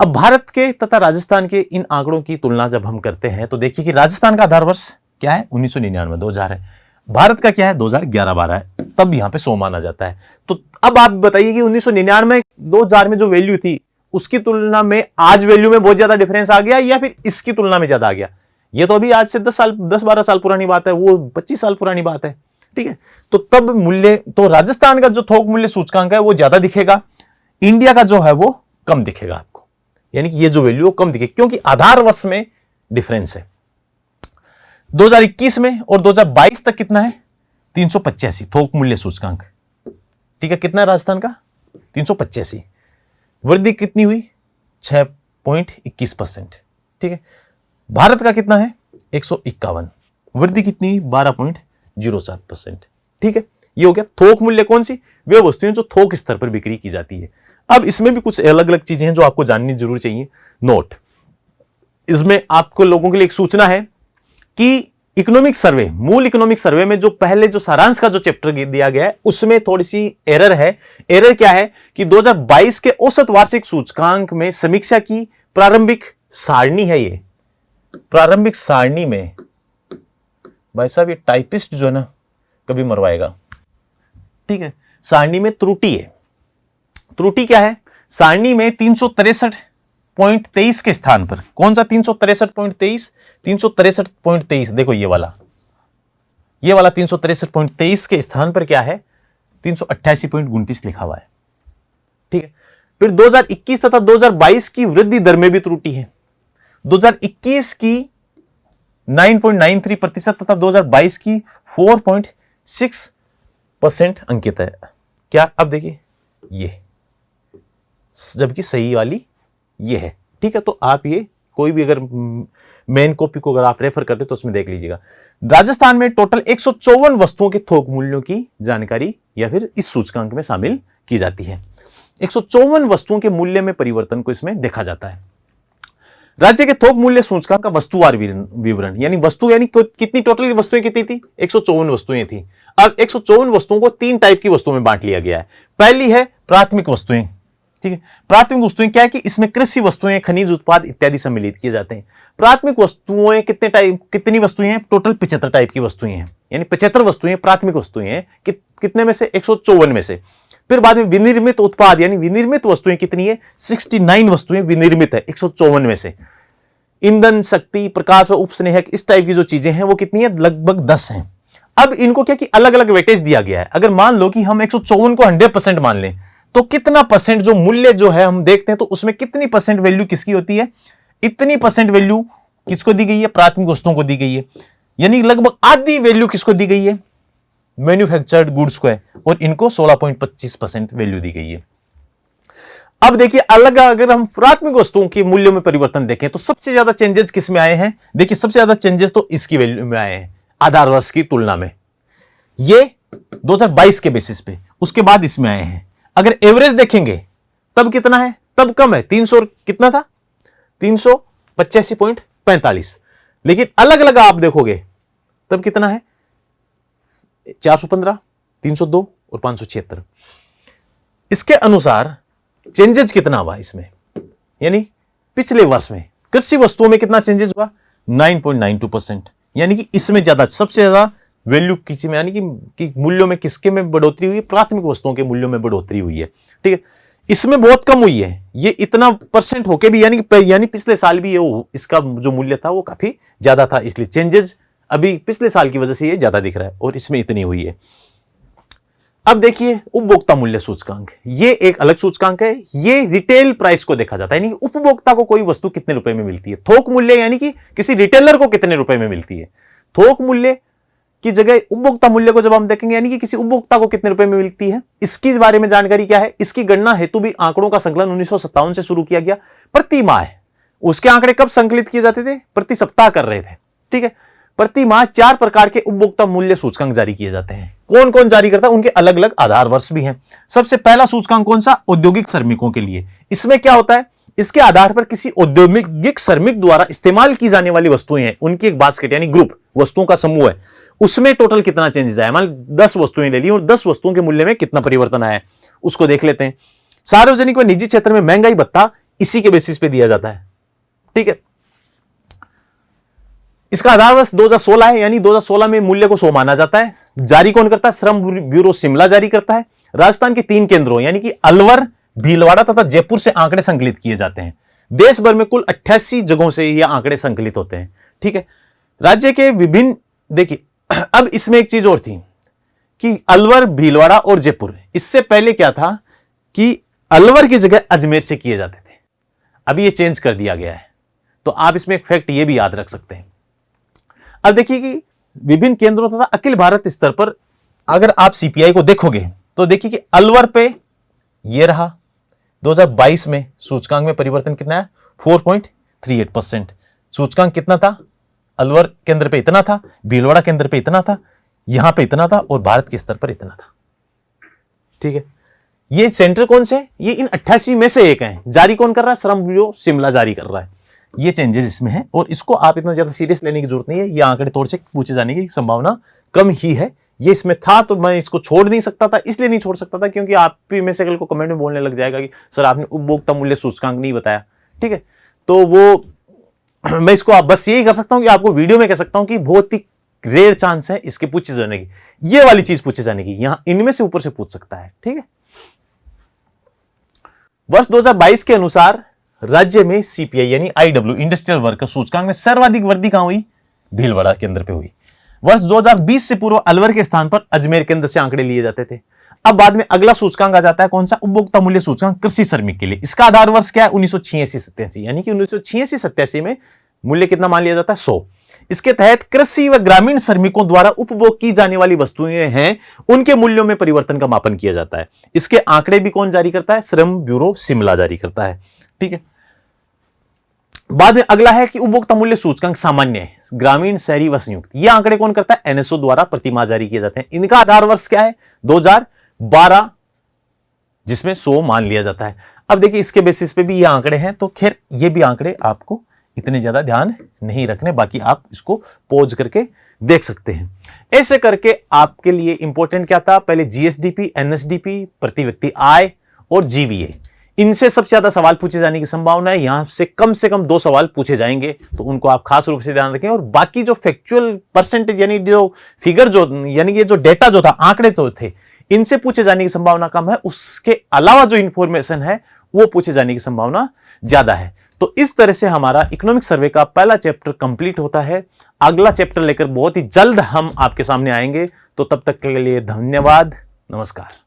अब भारत के तथा राजस्थान के इन आंकड़ों की तुलना जब हम करते हैं तो देखिए कि राजस्थान का आधार वर्ष क्या है, 1999-2000 है। भारत का क्या है, 2011-12 है, तब यहां पे 100 माना जाता है। तो अब आप बताइए कि 1999-2000 में जो वैल्यू थी उसकी तुलना में आज वैल्यू में बहुत ज्यादा डिफरेंस आ गया या फिर इसकी तुलना में ज्यादा आ गया। ये तो अभी आज से 10-12 साल पुरानी बात है, वो 25 साल पुरानी बात है। ठीक है, तो तब मूल्य, तो राजस्थान का जो थोक मूल्य सूचकांक है वो ज्यादा दिखेगा, इंडिया का जो है वो कम दिखेगा आपको, यानी कि ये जो वैल्यू कम दिखेगी क्योंकि आधार वर्ष में डिफरेंस है। 2021 में और 2022 तक कितना है, 385 थोक मूल्य सूचकांक। ठीक है, कितना है राजस्थान का, 385। वृद्धि कितनी हुई, 6.21%। ठीक है, भारत का कितना है, 151, वृद्धि कितनी हुई, 12.07%। ठीक है, ये हो गया थोक मूल्य। कौन सी, वे वस्तुएं जो थोक स्तर पर बिक्री की जाती है। अब इसमें भी कुछ अलग अलग चीजें हैं जो आपको जाननी जरूर चाहिए। नोट, इसमें आपको लोगों के लिए एक सूचना है कि इकोनॉमिक सर्वे, मूल इकोनॉमिक सर्वे में जो पहले जो सारांश का जो चैप्टर दिया गया है उसमें थोड़ी सी एरर है। एरर क्या है कि 2022 के औसत वार्षिक सूचकांक में समीक्षा की प्रारंभिक सारणी है। ये प्रारंभिक सारणी में, भाई साहब ये टाइपिस्ट जो है ना कभी मरवाएगा, ठीक है, सारणी में त्रुटि है। त्रुटि क्या है? सारणी में 363.23 के स्थान पर, कौन सा 363.23? 363.23, देखो ये वाला 363.23 के स्थान पर क्या है? 388.29 लिखा हुआ है, ठीक है। फिर 2021 तथा 2022 की वृद्धि दर में भी त्रुटि है। 2021 की 9.93% तथा 2022 की 4.6% अंकित है। क्या? अब देखिए ये, जबकि सही वाली ये है, ठीक है। तो आप ये कोई भी अगर मेन कॉपी को अगर आप रेफर करते तो उसमें देख लीजिएगा। राजस्थान में टोटल 154 वस्तुओं के थोक मूल्यों की जानकारी या फिर इस सूचकांक में शामिल की जाती है। 154 वस्तुओं के मूल्य में परिवर्तन को इसमें देखा जाता है। राज्य के थोक मूल्य सूचकांक का वस्तुवार विवरण, यानी वस्तु यानी कितनी टोटल वस्तुएं कितनी थी? 154 वस्तुएं थी। अब 154 वस्तुओं को 3 टाइप की वस्तुओं में बांट लिया गया है। पहली है प्राथमिक वस्तुएं, ठीक है। प्राथमिक वस्तुएं क्या है कि इसमें कृषि वस्तुएं, खनिज उत्पाद इत्यादि सम्मिलित किए जाते हैं। प्राथमिक वस्तुएं कितनी वस्तुएं हैं? टोटल 75 टाइप की वस्तुएं हैं, यानी 75 वस्तुएं प्राथमिक वस्तुएं हैं। कितने में से? 154 में से। फिर बाद में विनिर्मित उत्पाद यानी विनिर्मित वस्तुएं कितनी है? 69 वस्तुएं विनिर्मित है 154 में से। ईंधन, शक्ति, प्रकाश व उपस्नेहक, इस टाइप की जो चीजें हैं वो कितनी है? लगभग 10 हैं। अब इनको क्या कि अलग अलग वेटेज दिया गया है। अगर मान लो कि हम 154 को 100% मान लें तो कितना परसेंट जो मूल्य जो है हम देखते हैं तो उसमें कितनी परसेंट वैल्यू किसकी होती है? इतनी परसेंट वैल्यू किसको दी गई है? प्राथमिक वस्तुओं को दी गई है। यानी लगभग आधी वैल्यू किसको दी गई है? मैन्युफैक्चर्ड गुड्स को है, और इनको 16.25% वैल्यू दी गई है। अब देखिए अलग, अगर हम प्राथमिक वस्तुओं के मूल्यों में परिवर्तन देखें तो सबसे ज्यादा चेंजेस किस में आए हैं? देखिए सबसे ज्यादा चेंजेस तो इसकी वैल्यू में आए हैं आधार वर्ष की तुलना में, ये 2022 के बेसिस पे। उसके बाद इसमें आए हैं। अगर एवरेज देखेंगे तब कितना है? तब कम है, 300 कितना था? 385.45। लेकिन अलग अलग आप देखोगे तब कितना है? 415, 302 और 576। इसके अनुसार चेंजेस कितना हुआ इसमें? यानी पिछले वर्ष में कृषि वस्तुओं में कितना चेंजेस हुआ? 9.92%। यानी कि इसमें ज्यादा, सबसे ज्यादा वैल्यू किसी में, यानी कि मूल्यों में किसके में बढ़ोतरी हुई है? प्राथमिक वस्तुओं के मूल्यों में बढ़ोतरी हुई है, ठीक है। इसमें बहुत कम हुई है, ये इतना परसेंट होके भी, यानी पिछले साल भी ये इसका जो मूल्य था वो काफी ज्यादा था, इसलिए चेंजेस अभी पिछले साल की वजह से ये ज्यादा दिख रहा है और इसमें इतनी हुई है। अब देखिए उपभोक्ता मूल्य सूचकांक, ये एक अलग सूचकांक है। ये रिटेल प्राइस को देखा जाता है, यानी उपभोक्ता को कोई वस्तु कितने रुपए में मिलती है। थोक मूल्य यानी कि किसी रिटेलर को कितने रुपए में मिलती है। थोक मूल्य की जगह उपभोक्ता मूल्य को जब हम देखेंगे, यानी कि किसी उपभोक्ता को कितने रुपए में मिलती है, इसके बारे में जानकारी क्या है? इसकी गणना हेतु भी आंकड़ों का संकलन 1957 से शुरू किया गया। प्रति माह उसके आंकड़े कब संकलित किए जाते थे? प्रति सप्ताह कर रहे थे, ठीक है। प्रति माह 4 प्रकार के उपभोक्ता मूल्य सूचकांक जारी किए जाते हैं। कौन कौन जारी करता है? उनके अलग अलग आधार वर्ष भी हैं। सबसे पहला सूचकांक कौन सा? औद्योगिक श्रमिकों के लिए। इसमें क्या होता है? इसके आधार पर किसी औद्योगिक श्रमिक द्वारा इस्तेमाल की जाने वाली वस्तुएं हैं, उनकी एक बास्केट यानी ग्रुप, वस्तुओं का समूह है, उसमें टोटल कितना चेंजेस आया। मान 10 वस्तुएं ले ली और 10 वस्तुओं के मूल्य में कितना परिवर्तन आया, उसको देख लेते हैं। सार्वजनिक व निजी क्षेत्र में महंगाई भत्ता इसी के बेसिस पे दिया जाता है, ठीक है। इसका आधार वर्ष 2016 है, यानी 2016 में मूल्य को 100 माना जाता है। जारी कौन करता है? श्रम ब्यूरो शिमला जारी करता है। राजस्थान के 3 केंद्रों यानी कि अलवर, भीलवाड़ा तथा जयपुर से आंकड़े संकलित किए जाते हैं। देश भर में कुल 88 जगहों से ये आंकड़े संकलित होते हैं, ठीक है। राज्य के विभिन्न, देखिए अब इसमें एक चीज और थी कि अलवर, भीलवाड़ा और जयपुर, इससे पहले क्या था कि अलवर की जगह अजमेर से किए जाते थे। अभी ये चेंज कर दिया गया है, तो आप इसमें एक फैक्ट ये भी याद रख सकते हैं। अब देखिए कि विभिन्न केंद्रों तथा अखिल भारत स्तर पर अगर आप सीपीआई को देखोगे तो देखिए कि अलवर पे ये रहा 2022 में सूचकांक में परिवर्तन कितना है? 4.38%। सूचकांक कितना था? अलवर केंद्र पे इतना था, भीलवाड़ा केंद्र पे इतना था, यहां पे इतना था और भारत के स्तर पर इतना था, ठीक है। ये सेंटर कौन से, ये इन 88 में से एक है। जारी कौन कर रहा है, श्रम ब्यूरो शिमला जारी कर रहा है। ये चेंजेस इसमें है और इसको आप इतना ज्यादा सीरियस लेने की जरूरत नहीं है, ये आंकड़े तौर से पूछे जाने की संभावना कम ही है। ये इसमें था तो मैं इसको छोड़ नहीं सकता था, इसलिए नहीं छोड़ सकता था क्योंकि आप भी में से कल को कमेंट में बोलने लग जाएगा कि सर आपने उपभोक्ता मूल्य सूचकांक नहीं बताया, ठीक है। तो वो मैं इसको आप बस यही कर सकता हूं कि आपको वीडियो में कह सकता हूं कि बहुत ही रेयर चांस है इसके पूछे जाने की, ये वाली चीज पूछे जाने की, यहां इनमें से ऊपर से पूछ सकता है, ठीक है। वर्ष 2022 के अनुसार राज्य में सीपीआई यानी आईडब्ल्यू इंडस्ट्रियल वर्कर सूचकांक में सर्वाधिक वृद्धि कहां हुई, भीलवाड़ा केंद्र पे हुई। वर्ष 2020 से पूर्व अलवर के स्थान पर अजमेर केंद्र से आंकड़े लिए जाते थे। अब बाद में अगला सूचकांक आ जाता है कौन सा, उपभोक्ता मूल्य सूचकांक कृषि श्रमिक के लिए। इसका आधार वर्ष क्या है, 1986-87, यानी कि 1986-87 में मूल्य कितना मान लिया जाता है, 100। इसके तहत कृषि व ग्रामीण श्रमिकों द्वारा उपभोग की जाने वाली वस्तुएं हैं, उनके मूल्यों में परिवर्तन का मापन किया जाता है। इसके आंकड़े भी कौन जारी करता है, श्रम ब्यूरो शिमला जारी करता है, ठीक है। बाद में अगला है कि उपभोक्ता मूल्य सूचकांक सामान्य है, ग्रामीण शहरी व संयुक्त। ये आंकड़े कौन करता है, एनएसओ द्वारा प्रतिमाह जारी किए जाते हैं। इनका आधार वर्ष क्या है, 2012, जिसमें 100 मान लिया जाता है। अब देखिए इसके बेसिस पे भी ये आंकड़े हैं, तो खैर ये भी आंकड़े आपको इतने ज्यादा ध्यान नहीं रखने, बाकी आप इसको पॉज करके देख सकते हैं। ऐसे करके आपके लिए इंपॉर्टेंट क्या था, पहले जीएसडीपी, एनएसडीपी, प्रति व्यक्ति आय और जीवीए, इनसे सबसे ज्यादा सवाल पूछे जाने की संभावना है। यहां से कम 2 सवाल पूछे जाएंगे, तो उनको आप खास रूप से ध्यान रखें। और बाकी जो फैक्चुअल परसेंटेज यानी जो फिगर जो यानी ये जो डेटा जो था, आंकड़े जो थे, इनसे पूछे जाने की संभावना कम है। उसके अलावा जो इंफॉर्मेशन है वो पूछे जाने की संभावना ज्यादा है। तो इस तरह से हमारा इकोनॉमिक सर्वे का पहला चैप्टर कंप्लीट होता है। अगला चैप्टर लेकर बहुत ही जल्द हम आपके सामने आएंगे। तो तब तक के लिए धन्यवाद, नमस्कार।